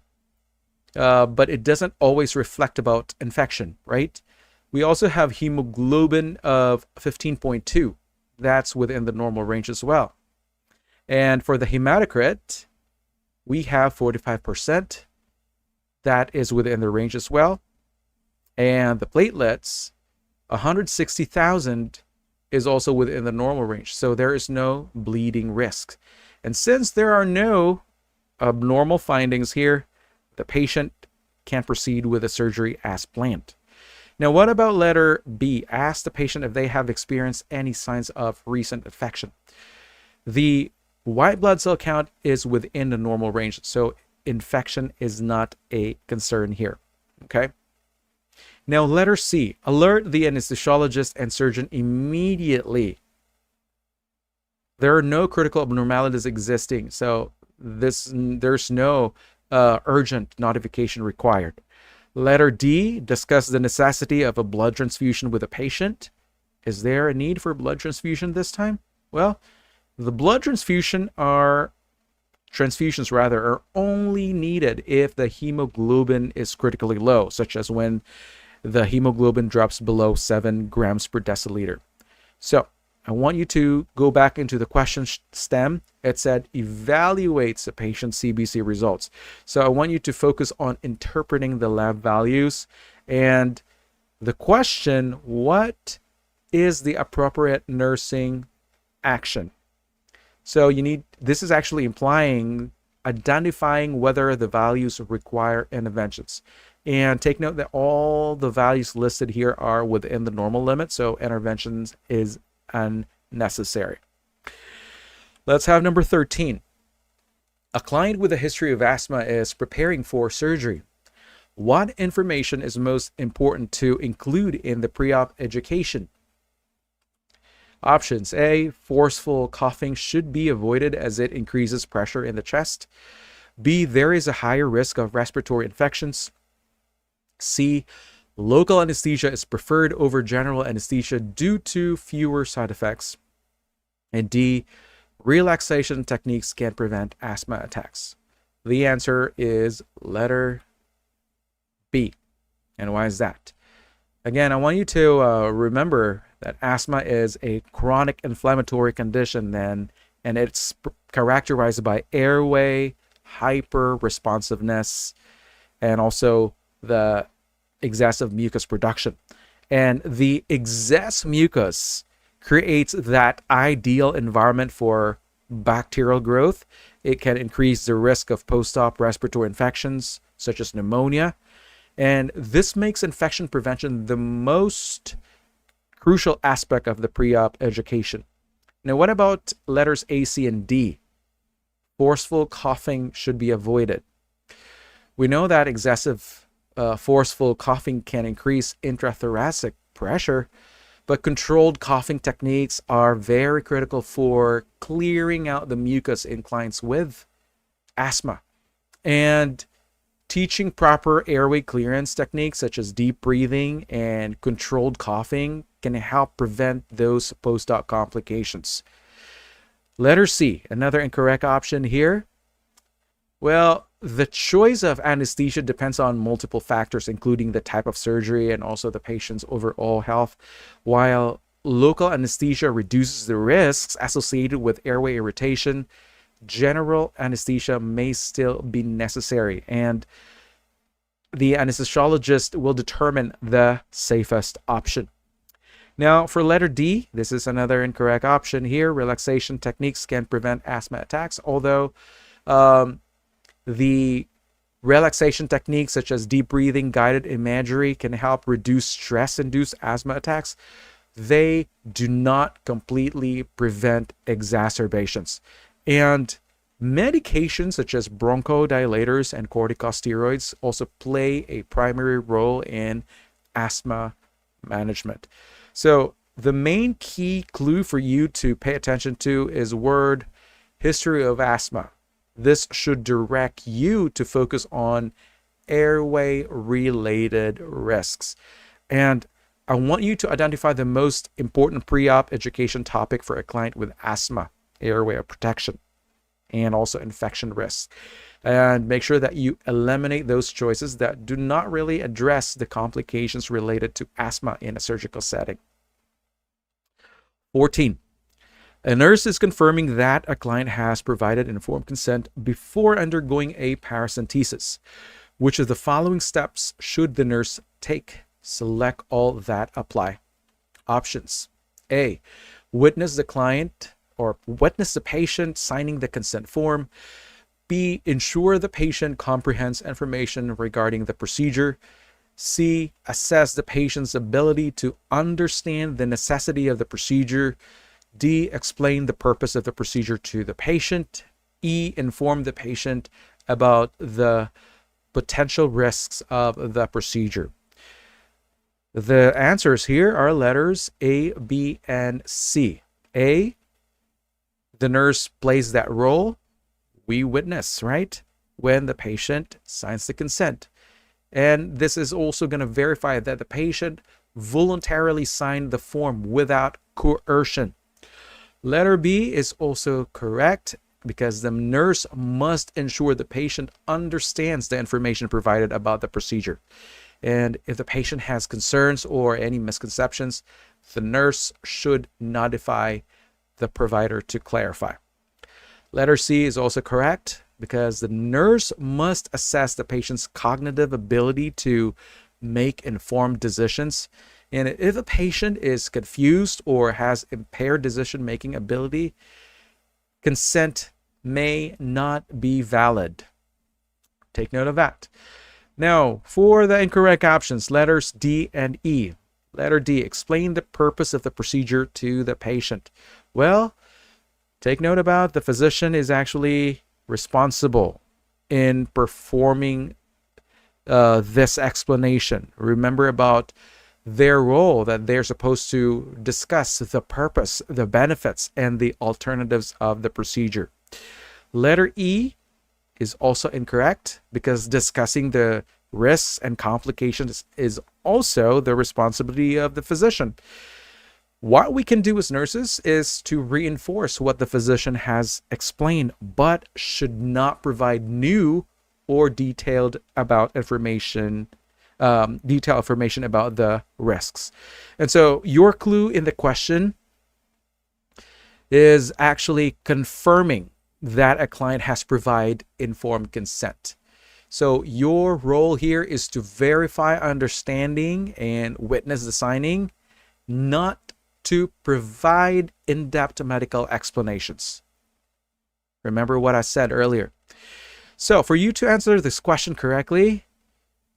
but it doesn't always reflect about infection, right? We also have hemoglobin of 15.2. That's within the normal range as well. And for the hematocrit, we have 45%. That is within the range as well. And the platelets, 160,000, is also within the normal range. So there is no bleeding risk. And since there are no abnormal findings here, the patient can proceed with the surgery as planned. Now, what about letter B? Ask the patient if they have experienced any signs of recent infection. The white blood cell count is within the normal range, so infection is not a concern here, okay? Now, letter C, alert the anesthesiologist and surgeon immediately. There are no critical abnormalities existing, so there's no urgent notification required. Letter D, discuss the necessity of a blood transfusion with a patient. Is there a need for blood transfusion this time? Well, the blood transfusions are only needed if the hemoglobin is critically low, such as when the hemoglobin drops below 7 grams per deciliter. So I want you to go back into the question stem. It said evaluates the patient's CBC results. So I want you to focus on interpreting the lab values and the question, what is the appropriate nursing action? So this is actually implying identifying whether the values require interventions. And take note that all the values listed here are within the normal limit, so interventions is unnecessary. Let's have number 13. A client with a history of asthma is preparing for surgery. What information is most important to include in the pre-op education? Options: A, forceful coughing should be avoided as it increases pressure in the chest. B, there is a higher risk of respiratory infections. C, local anesthesia is preferred over general anesthesia due to fewer side effects. And D, relaxation techniques can prevent asthma attacks. The answer is letter B. And why is that? Again, I want you to remember that asthma is a chronic inflammatory condition and it's characterized by airway hyper-responsiveness and also the excessive mucus production. And the excess mucus creates that ideal environment for bacterial growth. It can increase the risk of post-op respiratory infections such as pneumonia. And this makes infection prevention the most crucial aspect of the pre-op education. Now, what about letters A, C, and D? Forceful coughing should be avoided. We know that excessive forceful coughing can increase intrathoracic pressure, but controlled coughing techniques are very critical for clearing out the mucus in clients with asthma. And teaching proper airway clearance techniques such as deep breathing and controlled coughing can help prevent those post-op complications. Letter C, another incorrect option here. Well, the choice of anesthesia depends on multiple factors, including the type of surgery and also the patient's overall health. While local anesthesia reduces the risks associated with airway irritation, general anesthesia may still be necessary, and the anesthesiologist will determine the safest option. Now, for letter D, this is another incorrect option here. Relaxation techniques can prevent asthma attacks, although the relaxation techniques such as deep breathing, guided imagery can help reduce stress-induced asthma attacks. They do not completely prevent exacerbations. And medications such as bronchodilators and corticosteroids also play a primary role in asthma management. So the main key clue for you to pay attention to is word history of asthma. This should direct you to focus on airway-related risks. And I want you to identify the most important pre-op education topic for a client with asthma, airway protection, and also infection risks. And make sure that you eliminate those choices that do not really address the complications related to asthma in a surgical setting. 14. A nurse is confirming that a client has provided informed consent before undergoing a paracentesis. Which of the following steps should the nurse take? Select all that apply. Options. A. Witness the client or witness the patient signing the consent form. B. Ensure the patient comprehends information regarding the procedure. C. Assess the patient's ability to understand the necessity of the procedure. D. Explain the purpose of the procedure to the patient. E. Inform the patient about the potential risks of the procedure. The answers here are letters A, B, and C. A. The nurse plays that role. We witness, right? When the patient signs the consent. And this is also going to verify that the patient voluntarily signed the form without coercion. Letter B is also correct because the nurse must ensure the patient understands the information provided about the procedure. And if the patient has concerns or any misconceptions, the nurse should notify the provider to clarify. Letter C is also correct because the nurse must assess the patient's cognitive ability to make informed decisions. And if a patient is confused or has impaired decision-making ability, consent may not be valid. Take note of that. Now, for the incorrect options, letters D and E. Letter D, explain the purpose of the procedure to the patient. Well, take note about the physician is actually responsible in performing this explanation. Remember about their role, that they're supposed to discuss the purpose, the benefits, and the alternatives of the procedure. Letter E is also incorrect because discussing the risks and complications is also the responsibility of the physician. What we can do as nurses is to reinforce what the physician has explained, but should not provide new or detailed information about the risks. And so your clue in the question is actually confirming that a client has provided informed consent. So your role here is to verify understanding and witness the signing, not to provide in-depth medical explanations. Remember what I said earlier. So for you to answer this question correctly,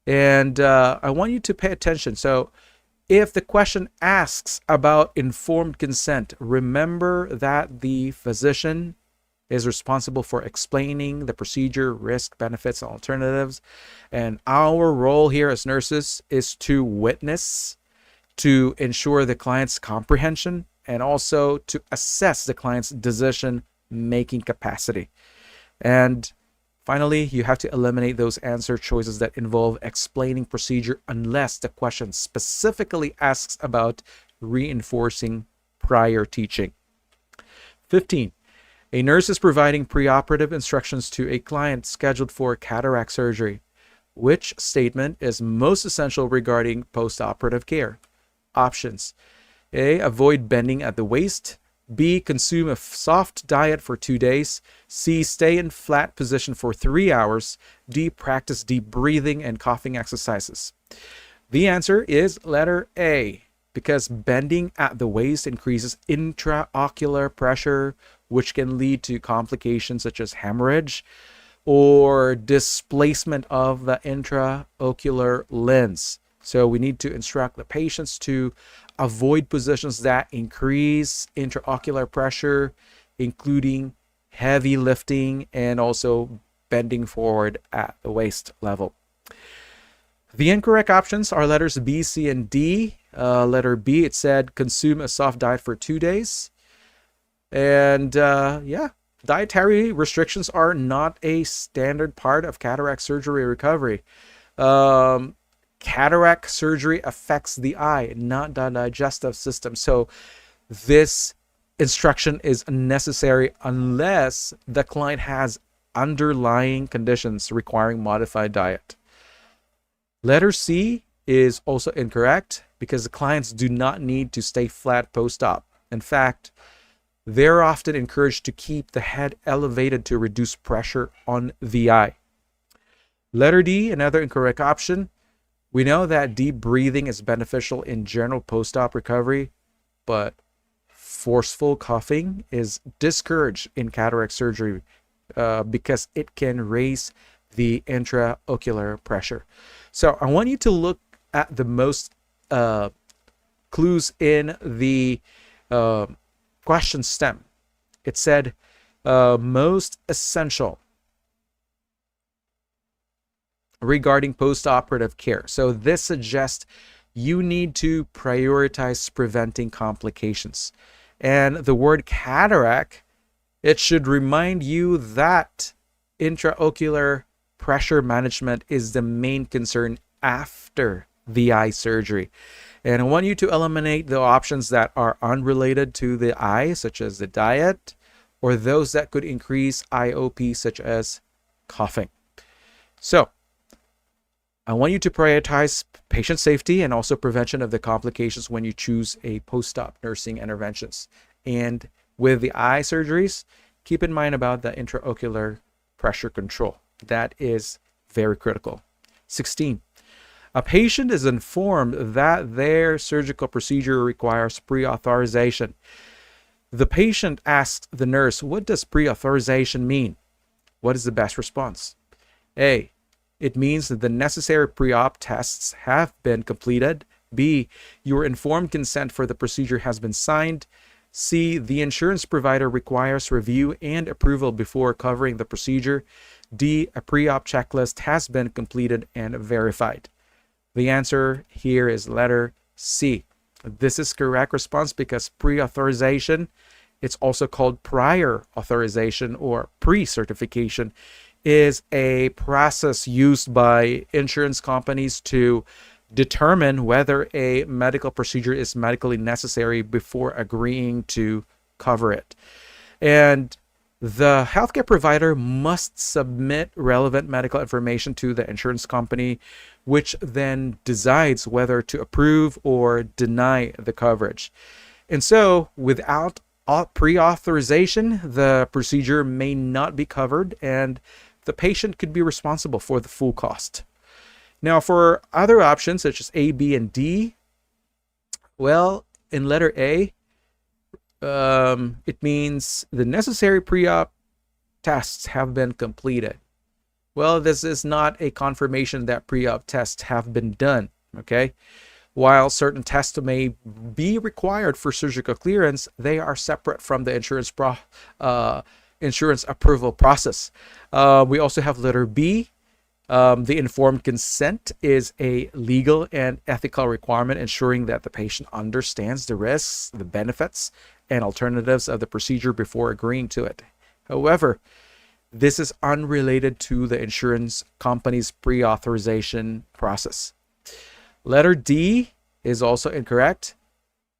and I want you to pay attention. So if the question asks about informed consent, remember that the physician is responsible for explaining the procedure, risk, benefits, and alternatives. And our role here as nurses is to witness, to ensure the client's comprehension, and also to assess the client's decision-making capacity. And finally, you have to eliminate those answer choices that involve explaining procedure unless the question specifically asks about reinforcing prior teaching. 15. A nurse is providing preoperative instructions to a client scheduled for cataract surgery. Which statement is most essential regarding postoperative care? Options: A. Avoid bending at the waist. B. Consume a soft diet for 2 days. C. Stay in flat position for 3 hours. D. Practice deep breathing and coughing exercises. The answer is letter A, because bending at the waist increases intraocular pressure, which can lead to complications such as hemorrhage or displacement of the intraocular lens. So we need to instruct the patients to avoid positions that increase intraocular pressure, including heavy lifting and also bending forward at the waist level. The incorrect options are letters B, C, and D. Letter B, it said consume a soft diet for 2 days. And dietary restrictions are not a standard part of cataract surgery recovery. Cataract surgery affects the eye, not the digestive system. So this instruction is unnecessary unless the client has underlying conditions requiring modified diet. Letter C is also incorrect because the clients do not need to stay flat post-op. In fact, they're often encouraged to keep the head elevated to reduce pressure on the eye. Letter D, another incorrect option. We know that deep breathing is beneficial in general post-op recovery, but forceful coughing is discouraged in cataract surgery because it can raise the intraocular pressure. So I want you to look at the most clues in the question stem. It said most essential regarding postoperative care. So this suggests you need to prioritize preventing complications. And the word cataract, it should remind you that intraocular pressure management is the main concern after the eye surgery. And I want you to eliminate the options that are unrelated to the eye, such as the diet, or those that could increase IOP, such as coughing. So I want you to prioritize patient safety and also prevention of the complications when you choose a post-op nursing interventions. And with the eye surgeries, keep in mind about the intraocular pressure control. That is very critical. 16. A patient is informed that their surgical procedure requires pre-authorization. The patient asks the nurse, what does pre-authorization mean? What is the best response? A. It means that the necessary pre-op tests have been completed. B. Your informed consent for the procedure has been signed. C. The insurance provider requires review and approval before covering the procedure. D. A pre-op checklist has been completed and verified. The answer here is letter C. This is correct response because pre-authorization, it's also called prior authorization or pre-certification. is a process used by insurance companies to determine whether a medical procedure is medically necessary before agreeing to cover it. And the healthcare provider must submit relevant medical information to the insurance company, which then decides whether to approve or deny the coverage. And so, without pre-authorization, the procedure may not be covered, and the patient could be responsible for the full cost. Now, for other options such as A, B, and D, well, in letter A, it means the necessary pre-op tests have been completed. Well, this is not a confirmation that pre-op tests have been done, okay? While certain tests may be required for surgical clearance, they are separate from the insurance approval process. We also have letter B. The informed consent is a legal and ethical requirement ensuring that the patient understands the risks, the benefits, and alternatives of the procedure before agreeing to it. However, this is unrelated to the insurance company's pre-authorization process. Letter D is also incorrect.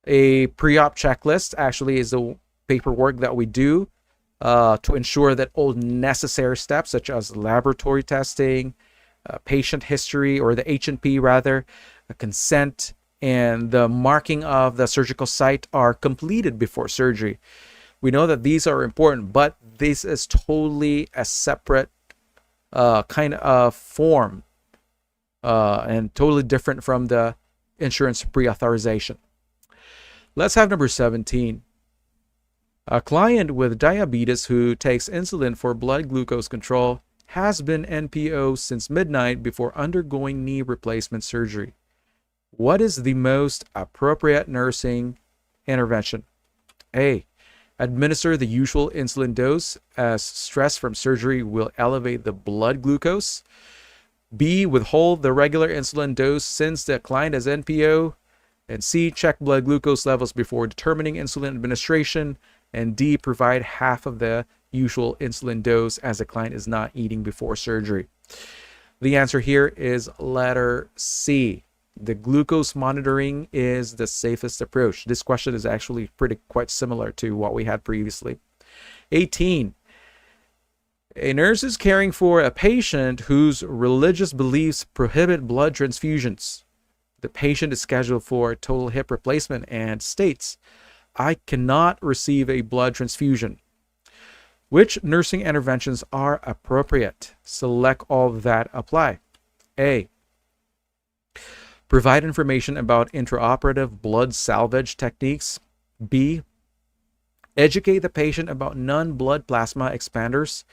A pre-op checklist actually is the paperwork that we do to ensure that all necessary steps such as laboratory testing, patient history, or the H&P rather, consent, and the marking of the surgical site are completed before surgery. We know that these are important, but this is totally a separate kind of form and totally different from the insurance pre-authorization. Let's have number 17. A client with diabetes who takes insulin for blood glucose control has been NPO since midnight before undergoing knee replacement surgery. What is the most appropriate nursing intervention? A. Administer the usual insulin dose as stress from surgery will elevate the blood glucose. B. Withhold the regular insulin dose since the client is NPO. And C. Check blood glucose levels before determining insulin administration. And D. Provide half of the usual insulin dose as the client is not eating before surgery. The answer here is letter C. The glucose monitoring is the safest approach. This question is actually quite similar to what we had previously. 18. A nurse is caring for a patient whose religious beliefs prohibit blood transfusions. The patient is scheduled for total hip replacement and states, I cannot receive a blood transfusion. Which nursing interventions are appropriate? Select all that apply. A. Provide information about intraoperative blood salvage techniques. B. Educate the patient about non-blood plasma expanders.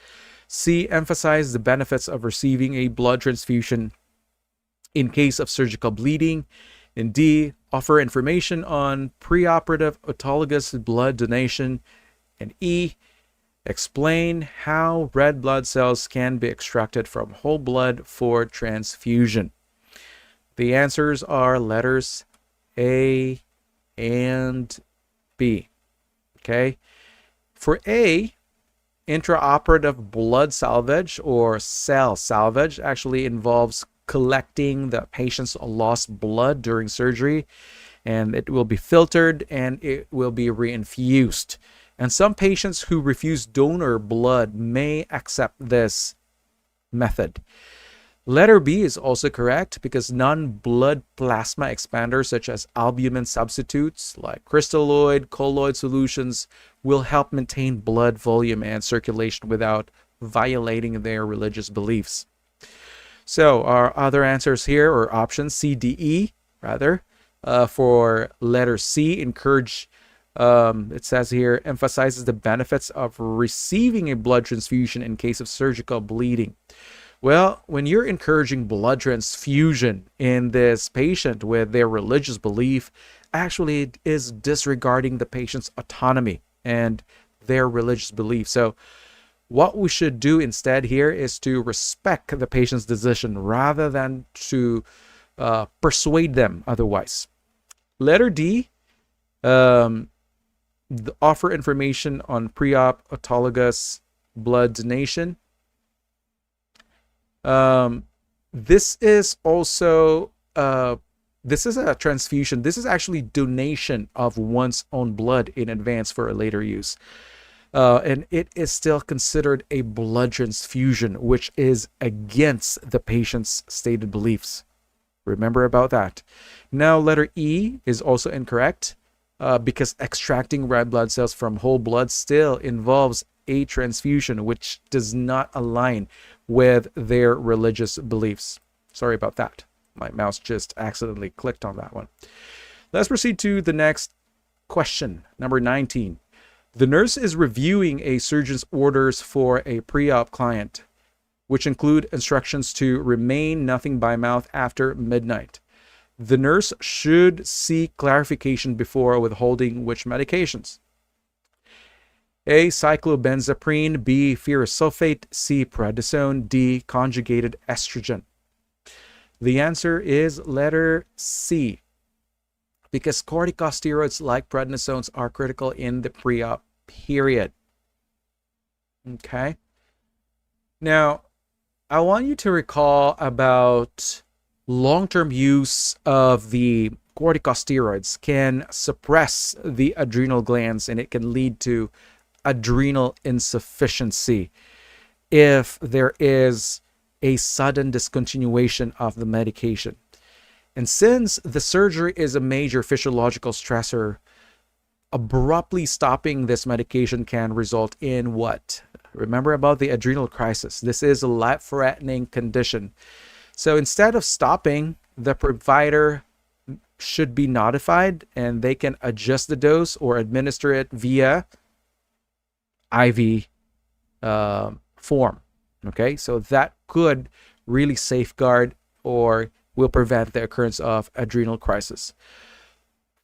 C. Emphasize the benefits of receiving a blood transfusion in case of surgical bleeding. And D. Offer information on preoperative autologous blood donation. And E. Explain how red blood cells can be extracted from whole blood for transfusion. The answers are letters A and B. Okay. For A, intraoperative blood salvage or cell salvage actually involves collecting the patient's lost blood during surgery, and it will be filtered and it will be reinfused. And some patients who refuse donor blood may accept this method. Letter B is also correct because non-blood plasma expanders such as albumin substitutes like crystalloid, colloid solutions will help maintain blood volume and circulation without violating their religious beliefs. So our other answers here, or options C, D, E, rather, for letter C, encourage, it says here, emphasizes the benefits of receiving a blood transfusion in case of surgical bleeding. Well, when you're encouraging blood transfusion in this patient with their religious belief, actually it is disregarding the patient's autonomy and their religious belief. So what we should do instead here is to respect the patient's decision rather than to persuade them otherwise. Letter D, offer information on pre-op autologous blood donation. Um, this is also this is a transfusion. This is actually donation of one's own blood in advance for a later use. And it is still considered a blood transfusion, which is against the patient's stated beliefs. Remember about that. Now, letter E is also incorrect because extracting red blood cells from whole blood still involves a transfusion, which does not align with their religious beliefs. Sorry about that. My mouse just accidentally clicked on that one. Let's proceed to the next question, number 19. The nurse is reviewing a surgeon's orders for a pre-op client, which include instructions to remain nothing by mouth after midnight. The nurse should seek clarification before withholding which medications? A. Cyclobenzaprine. B. Ferrous sulfate. C. Prednisone. D. Conjugated estrogen. The answer is letter C, because corticosteroids like prednisones are critical in the pre-op period. Okay. Now, I want you to recall about long-term use of the corticosteroids can suppress the adrenal glands, and it can lead to adrenal insufficiency if there is a sudden discontinuation of the medication. And since the surgery is a major physiological stressor, abruptly stopping this medication can result in what? Remember about the adrenal crisis. This is a life-threatening condition. So instead of stopping, the provider should be notified and they can adjust the dose or administer it via IV form. Okay, so that could really safeguard or will prevent the occurrence of adrenal crisis.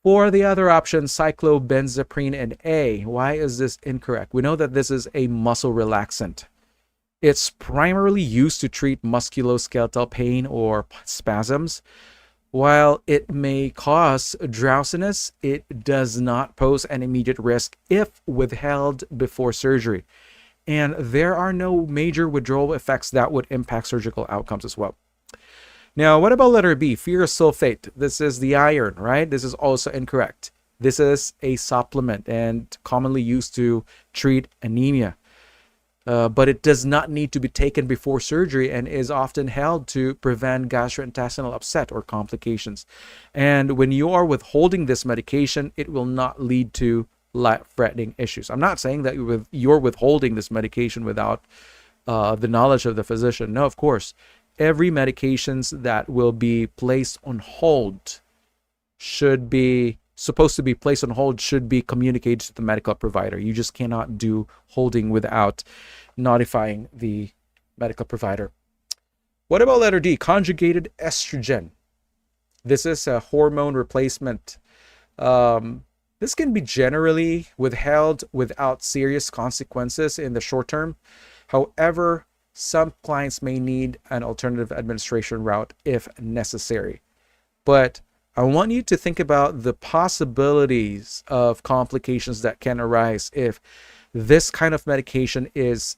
For the other options, cyclobenzaprine and A, why is this incorrect? We know that this is a muscle relaxant. It's primarily used to treat musculoskeletal pain or spasms. While it may cause drowsiness, it does not pose an immediate risk if withheld before surgery. And there are no major withdrawal effects that would impact surgical outcomes as well. Now, what about letter B, ferrous sulfate? This is the iron, right? This is also incorrect. This is a supplement and commonly used to treat anemia. But it does not need to be taken before surgery and is often held to prevent gastrointestinal upset or complications. And when you are withholding this medication, it will not lead to life-threatening issues. I'm not saying that you're withholding this medication without the knowledge of the physician. No, of course. Every medications that will be placed on hold should be supposed to be placed on hold should be communicated to the medical provider. You just cannot do holding without notifying the medical provider. What about letter D, conjugated estrogen? This is a hormone replacement. This can be generally withheld without serious consequences in the short term. However, some clients may need an alternative administration route if necessary. But I want you to think about the possibilities of complications that can arise if this kind of medication is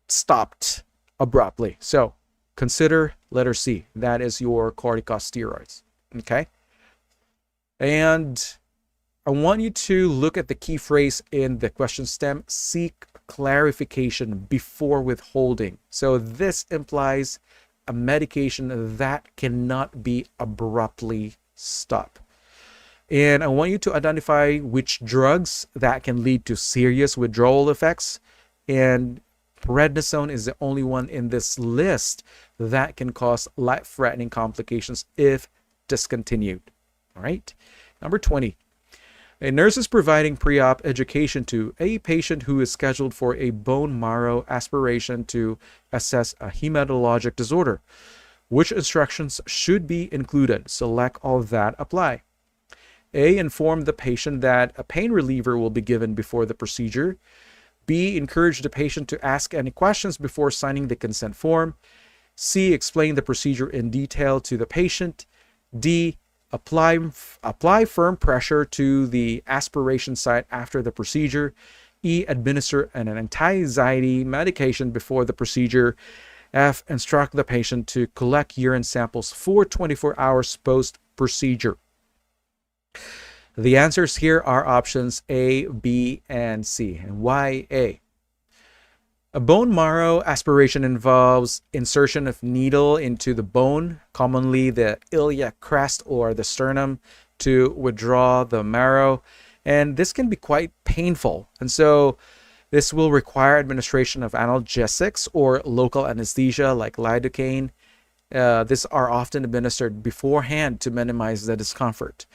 stopped abruptly. So consider letter C. That is your corticosteroids. Okay? And I want you to look at the key phrase in the question stem, seek clarification before withholding. So this implies a medication that cannot be abruptly stopped. And I want you to identify which drugs that can lead to serious withdrawal effects. And prednisone is the only one in this list that can cause life-threatening complications if discontinued. All right. Number 20. A nurse is providing pre-op education to a patient who is scheduled for a bone marrow aspiration to assess a hematologic disorder. Which instructions should be included? Select all that apply. A. Inform the patient that a pain reliever will be given before the procedure. B. Encourage the patient to ask any questions before signing the consent form. C. Explain the procedure in detail to the patient. D. Apply firm pressure to the aspiration site after the procedure. E. Administer an anti-anxiety medication before the procedure. F. Instruct the patient to collect urine samples for 24 hours post-procedure. The answers here are options A, B, and C. And why A? A bone marrow aspiration involves insertion of needle into the bone, commonly the iliac crest or the sternum, to withdraw the marrow. And this can be quite painful. And so this will require administration of analgesics or local anesthesia like lidocaine. These are often administered beforehand to minimize the discomfort.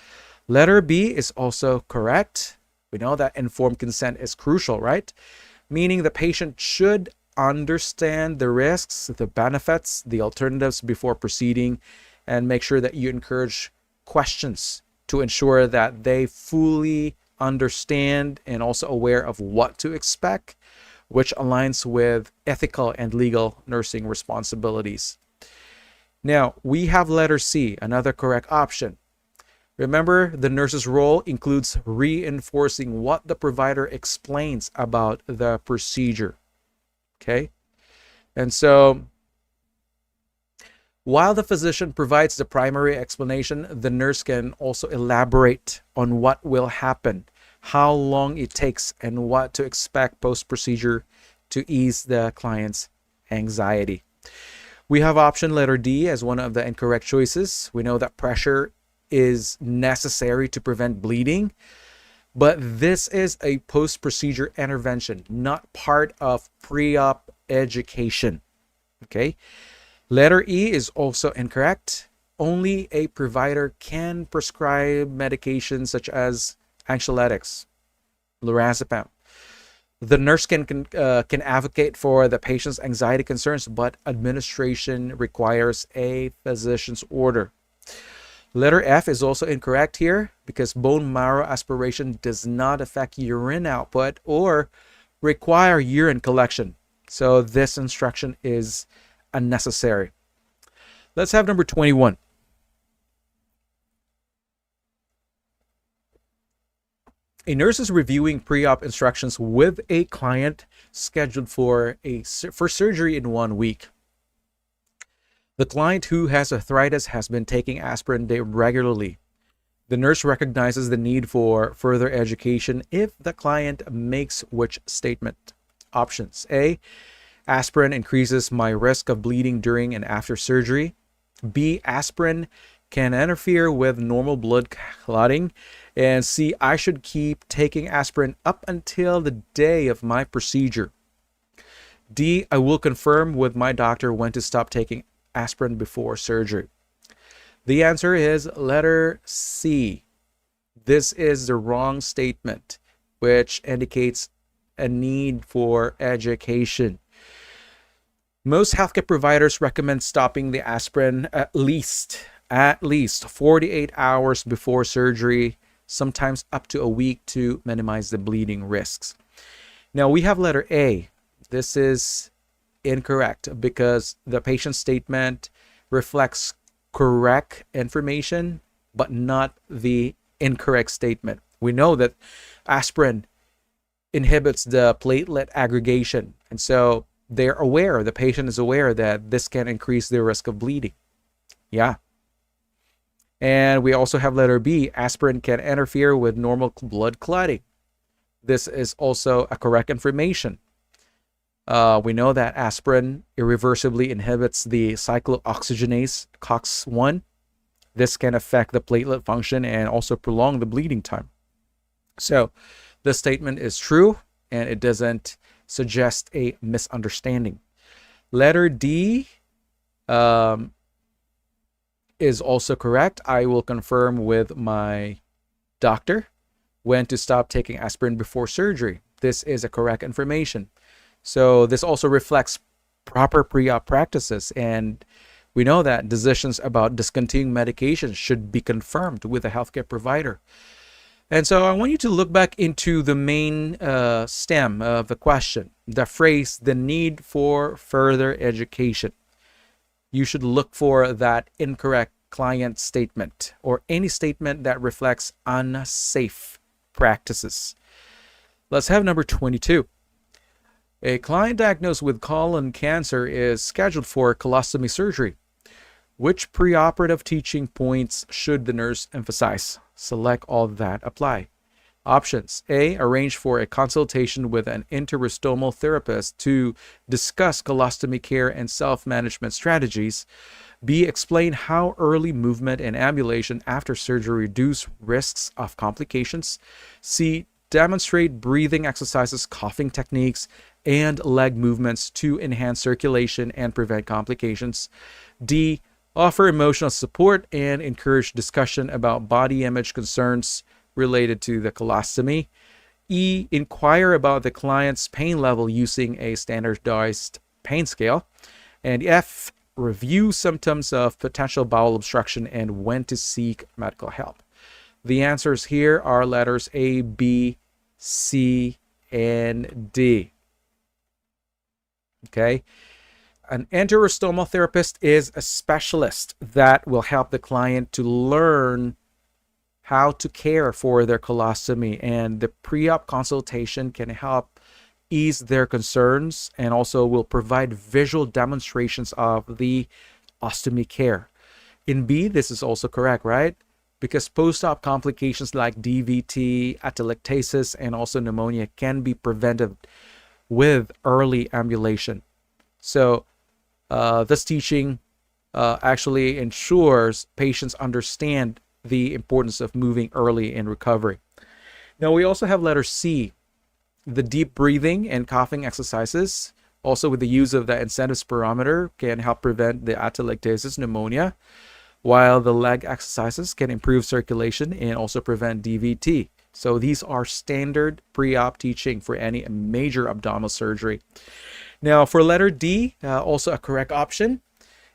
Letter B is also correct. We know that informed consent is crucial, right? Meaning the patient should understand the risks, the benefits, the alternatives before proceeding, and make sure that you encourage questions to ensure that they fully understand and also aware of what to expect, which aligns with ethical and legal nursing responsibilities. Now, we have letter C, another correct option. Remember, the nurse's role includes reinforcing what the provider explains about the procedure. Okay? And so, while the physician provides the primary explanation, the nurse can also elaborate on what will happen, how long it takes, and what to expect post-procedure to ease the client's anxiety. We have option letter D as one of the incorrect choices. We know that pressure is necessary to prevent bleeding, but this is a post-procedure intervention, not part of pre-op education. Okay. Letter E is also incorrect. Only a provider can prescribe medications such as anxiolytics, lorazepam. The nurse can advocate for the patient's anxiety concerns, but administration requires a physician's order. Letter F is also incorrect here because bone marrow aspiration does not affect urine output or require urine collection. So this instruction is unnecessary. Let's have number 21. A nurse is reviewing pre-op instructions with a client scheduled for surgery in 1 week. The client who has arthritis has been taking aspirin regularly. The nurse recognizes the need for further education if the client makes which statement? Options: A, aspirin increases my risk of bleeding during and after surgery. B, aspirin can interfere with normal blood clotting. And C, I should keep taking aspirin up until the day of my procedure. D, I will confirm with my doctor when to stop taking aspirin before surgery. The answer is letter C. This is the wrong statement, which indicates a need for education. Most healthcare providers recommend stopping the aspirin at least 48 hours before surgery, sometimes up to a week, to minimize the bleeding risks. Now we have letter A. This is incorrect because the patient's statement reflects correct information but not the incorrect statement. We know that aspirin inhibits the platelet aggregation, and so the patient is aware that this can increase the risk of bleeding. Yeah. And we also have letter B, aspirin can interfere with normal blood clotting. This is also a correct information. We know that aspirin irreversibly inhibits the cyclooxygenase COX-1. This can affect the platelet function and also prolong the bleeding time. So this statement is true and it doesn't suggest a misunderstanding. Letter D is also correct. I will confirm with my doctor when to stop taking aspirin before surgery. This is a correct information. So this also reflects proper pre-op practices, and we know that decisions about discontinuing medications should be confirmed with a healthcare provider. And so I want you to look back into the main stem of the question, the phrase, the need for further education. You should look for that incorrect client statement or any statement that reflects unsafe practices. Let's have number 22. A client diagnosed with colon cancer is scheduled for colostomy surgery. Which preoperative teaching points should the nurse emphasize? Select all that apply. Options: A. Arrange for a consultation with an interostomal therapist to discuss colostomy care and self-management strategies. B. Explain how early movement and ambulation after surgery reduce risks of complications. C. Demonstrate breathing exercises, coughing techniques, and leg movements to enhance circulation and prevent complications. D. Offer emotional support and encourage discussion about body image concerns related to the colostomy. E. Inquire about the client's pain level using a standardized pain scale. And F. Review symptoms of potential bowel obstruction and when to seek medical help. The answers here are letters A, B, C, and D. Okay. An enterostomal therapist is a specialist that will help the client to learn how to care for their colostomy, and the pre-op consultation can help ease their concerns and also will provide visual demonstrations of the ostomy care. In B, this is also correct, right? Because post-op complications like DVT, atelectasis, and also pneumonia can be prevented with early ambulation. So this teaching actually ensures patients understand the importance of moving early in recovery. Now we also have letter C, the deep breathing and coughing exercises, also with the use of the incentive spirometer, can help prevent the atelectasis pneumonia, while the leg exercises can improve circulation and also prevent DVT. So these are standard pre-op teaching for any major abdominal surgery. Now for letter D, also a correct option.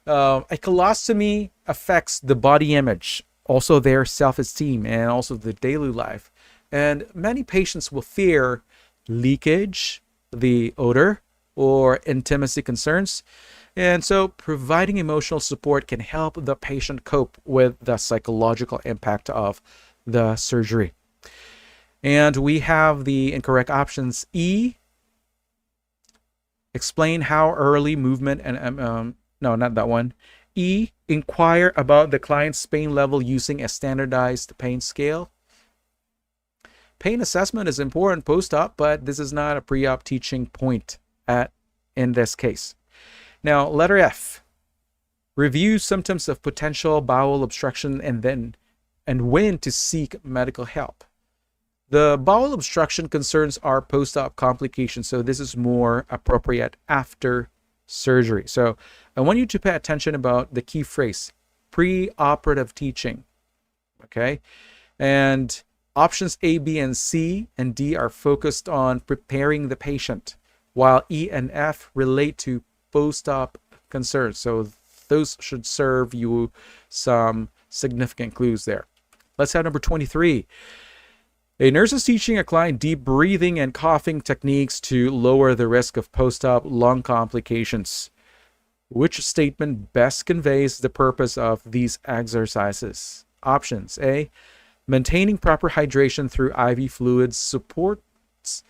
A colostomy affects the body image, also their self-esteem, and also the daily life. And many patients will fear leakage, the odor, or intimacy concerns. And so providing emotional support can help the patient cope with the psychological impact of the surgery. And we have the incorrect options. E, explain how early movement and no, not that one. E, inquire about the client's pain level using a standardized pain scale. Pain assessment is important post-op, but this is not a pre-op teaching point in this case. Now, letter F, review symptoms of potential bowel obstruction and when to seek medical help. The bowel obstruction concerns are post-op complications, so this is more appropriate after surgery. So I want you to pay attention about the key phrase, pre-operative teaching. Okay, and options A, B, and C, and D are focused on preparing the patient, while E and F relate to post-op concerns. So those should serve you some significant clues there. Let's have number 23. A nurse is teaching a client deep breathing and coughing techniques to lower the risk of post-op lung complications. Which statement best conveys the purpose of these exercises? Options: A, maintaining proper hydration through IV fluids supports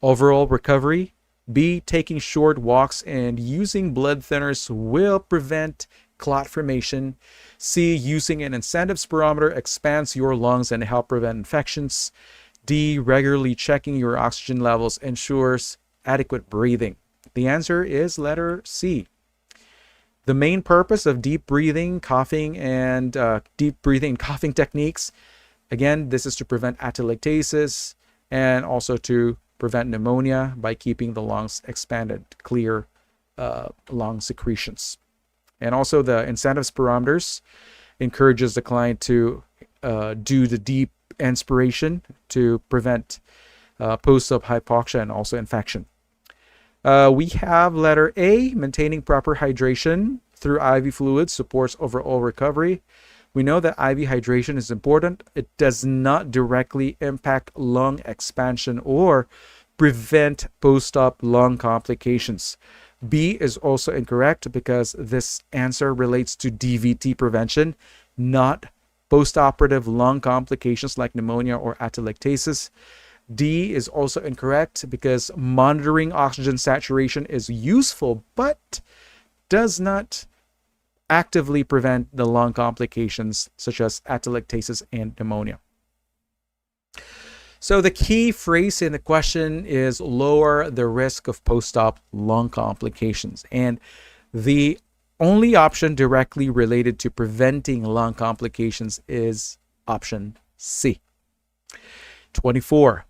overall recovery. B, taking short walks and using blood thinners will prevent clot formation. C, using an incentive spirometer expands your lungs and help prevent infections. D, regularly checking your oxygen levels ensures adequate breathing. The answer is letter C. The main purpose of deep breathing, coughing, and coughing techniques, again, this is to prevent atelectasis and also to prevent pneumonia by keeping the lungs expanded, clear lung secretions. And also the incentive spirometers encourages the client to do the deep inspiration to prevent post-op hypoxia and also infection. We have letter A, maintaining proper hydration through IV fluids supports overall recovery. We know that IV hydration is important. It does not directly impact lung expansion or prevent post-op lung complications. B is also incorrect because this answer relates to DVT prevention, not post-operative lung complications like pneumonia or atelectasis. D is also incorrect because monitoring oxygen saturation is useful, but does not actively prevent the lung complications such as atelectasis and pneumonia. So the key phrase in the question is lower the risk of post-op lung complications. And the only option directly related to preventing lung complications is option C. 24.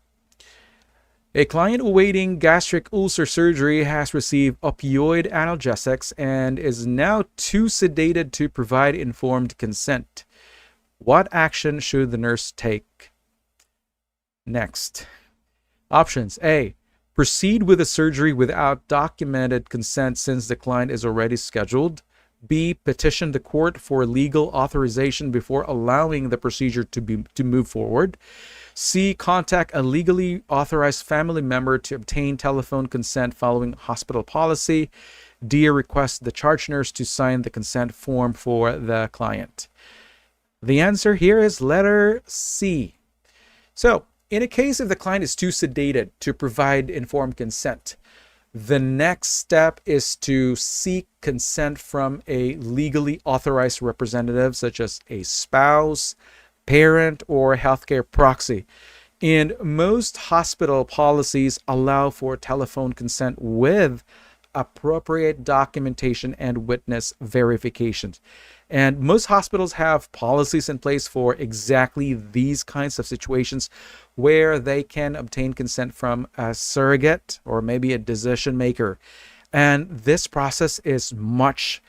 A client awaiting gastric ulcer surgery has received opioid analgesics and is now too sedated to provide informed consent. What action should the nurse take? Next. Options. A. Proceed with the surgery without documented consent since the client is already scheduled. B. Petition the court for legal authorization before allowing the procedure to move forward. C. Contact a legally authorized family member to obtain telephone consent following hospital policy. D. Request the charge nurse to sign the consent form for the client. The answer here is letter C. So, in a case if the client is too sedated to provide informed consent, the next step is to seek consent from a legally authorized representative, such as a spouse, parent, or healthcare proxy. And most hospital policies allow for telephone consent with appropriate documentation and witness verifications. And most hospitals have policies in place for exactly these kinds of situations where they can obtain consent from a surrogate or maybe a decision maker. And this process is much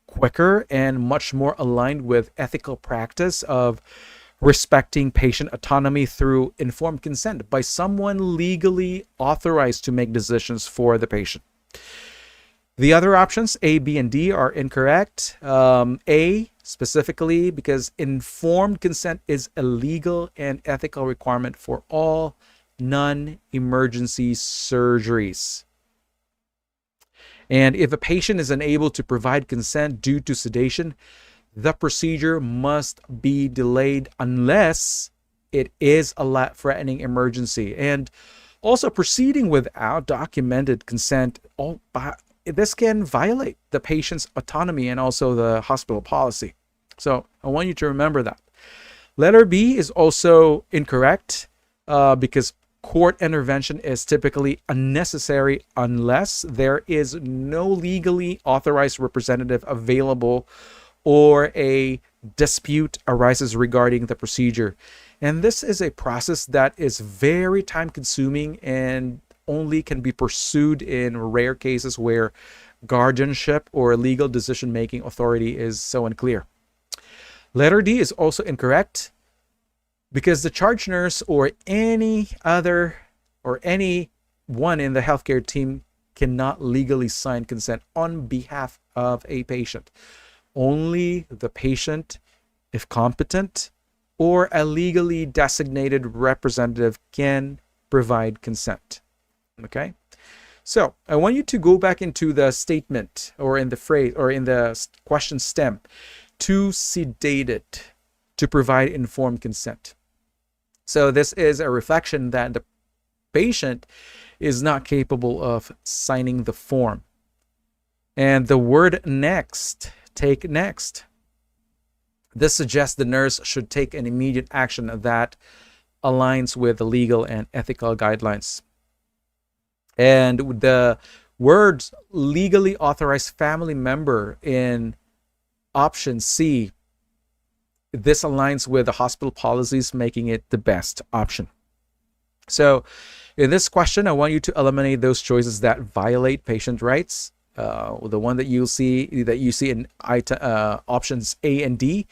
quicker and much more aligned with ethical practice of respecting patient autonomy through informed consent by someone legally authorized to make decisions for the patient. The other options, A, B, and D, are incorrect. A, specifically, because informed consent is a legal and ethical requirement for all non-emergency surgeries. And if a patient is unable to provide consent due to sedation, the procedure must be delayed unless it is a life-threatening emergency. And also, proceeding without documented consent, this can violate the patient's autonomy and also the hospital policy. So I want you to remember that. Letter B is also incorrect because court intervention is typically unnecessary unless there is no legally authorized representative available or a dispute arises regarding the procedure. And this is a process that is very time consuming and only can be pursued in rare cases where guardianship or legal decision-making authority is so unclear. Letter D is also incorrect because the charge nurse or any one in the healthcare team cannot legally sign consent on behalf of a patient. Only the patient, if competent, or a legally designated representative can provide consent. Okay, so I want you to go back into the statement or in the phrase or in the question stem, too sedated to provide informed consent. So this is a reflection that the patient is not capable of signing the form. And the word next, take next. This suggests the nurse should take an immediate action that aligns with the legal and ethical guidelines. And the words legally authorized family member in option C, this aligns with the hospital policies, making it the best option. So in this question, I want you to eliminate those choices that violate patient rights. The one that you see in options A and D,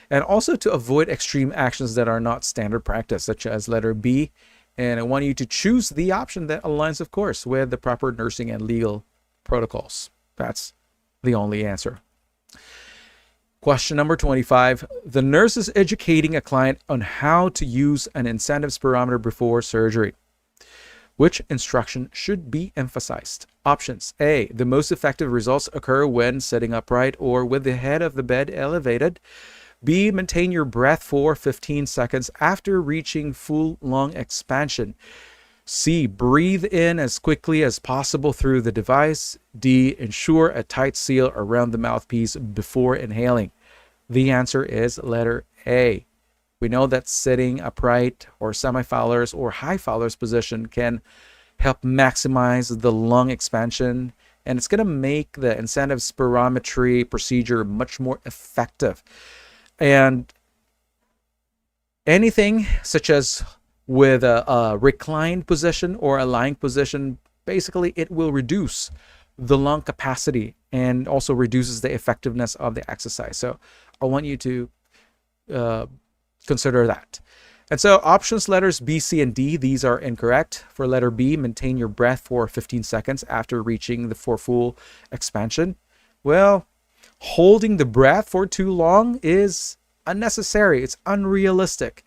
and also to avoid extreme actions that are not standard practice, such as letter B. And I want you to choose the option that aligns, of course, with the proper nursing and legal protocols. That's the only answer. Question number 25. The nurse is educating a client on how to use an incentive spirometer before surgery. Which instruction should be emphasized? Options. A. The most effective results occur when sitting upright or with the head of the bed elevated. B, maintain your breath for 15 seconds after reaching full lung expansion. C, breathe in as quickly as possible through the device. D, ensure a tight seal around the mouthpiece before inhaling. The answer is letter A. We know that sitting upright or semi-Fowler's or high Fowler's position can help maximize the lung expansion, and it's going to make the incentive spirometry procedure much more effective. And anything such as with a reclined position or a lying position, basically it will reduce the lung capacity and also reduces the effectiveness of the exercise. So I want you to consider that. And so options letters B, C, and D, these are incorrect. For letter B, maintain your breath for 15 seconds after reaching the full expansion. Well, holding the breath for too long is unnecessary. It's unrealistic.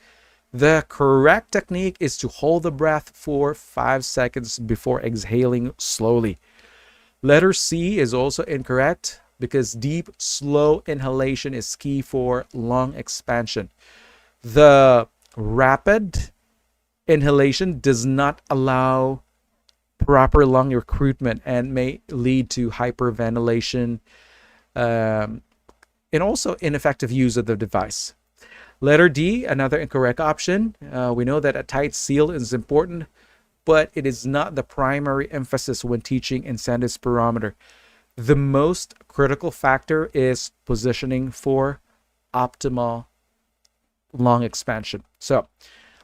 The correct technique is to hold the breath for 5 seconds before exhaling slowly. Letter C is also incorrect because deep, slow inhalation is key for lung expansion. The rapid inhalation does not allow proper lung recruitment and may lead to hyperventilation and also ineffective use of the device. Letter D, another incorrect option. We know that a tight seal is important, but it is not the primary emphasis when teaching incentive spirometer. The most critical factor is positioning for optimal lung expansion. So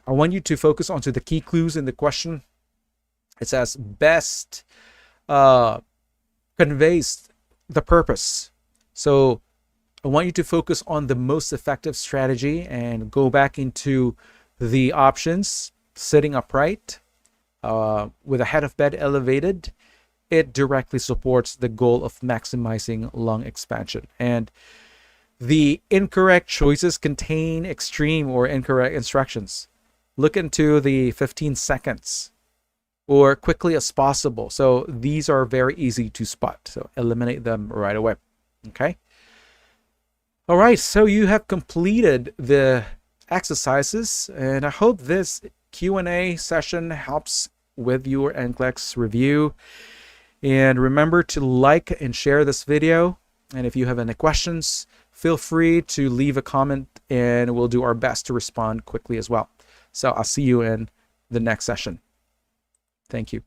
I want you to focus onto the key clues in the question. It says best conveys the purpose. So I want you to focus on the most effective strategy and go back into the options. Sitting upright with a head of bed elevated, it directly supports the goal of maximizing lung expansion. And the incorrect choices contain extreme or incorrect instructions. Look into the 15 seconds or quickly as possible. So these are very easy to spot. So eliminate them right away. Okay. All right. So you have completed the exercises, and I hope this Q&A session helps with your NCLEX review. And remember to like and share this video. And if you have any questions, feel free to leave a comment and we'll do our best to respond quickly as well. So I'll see you in the next session. Thank you.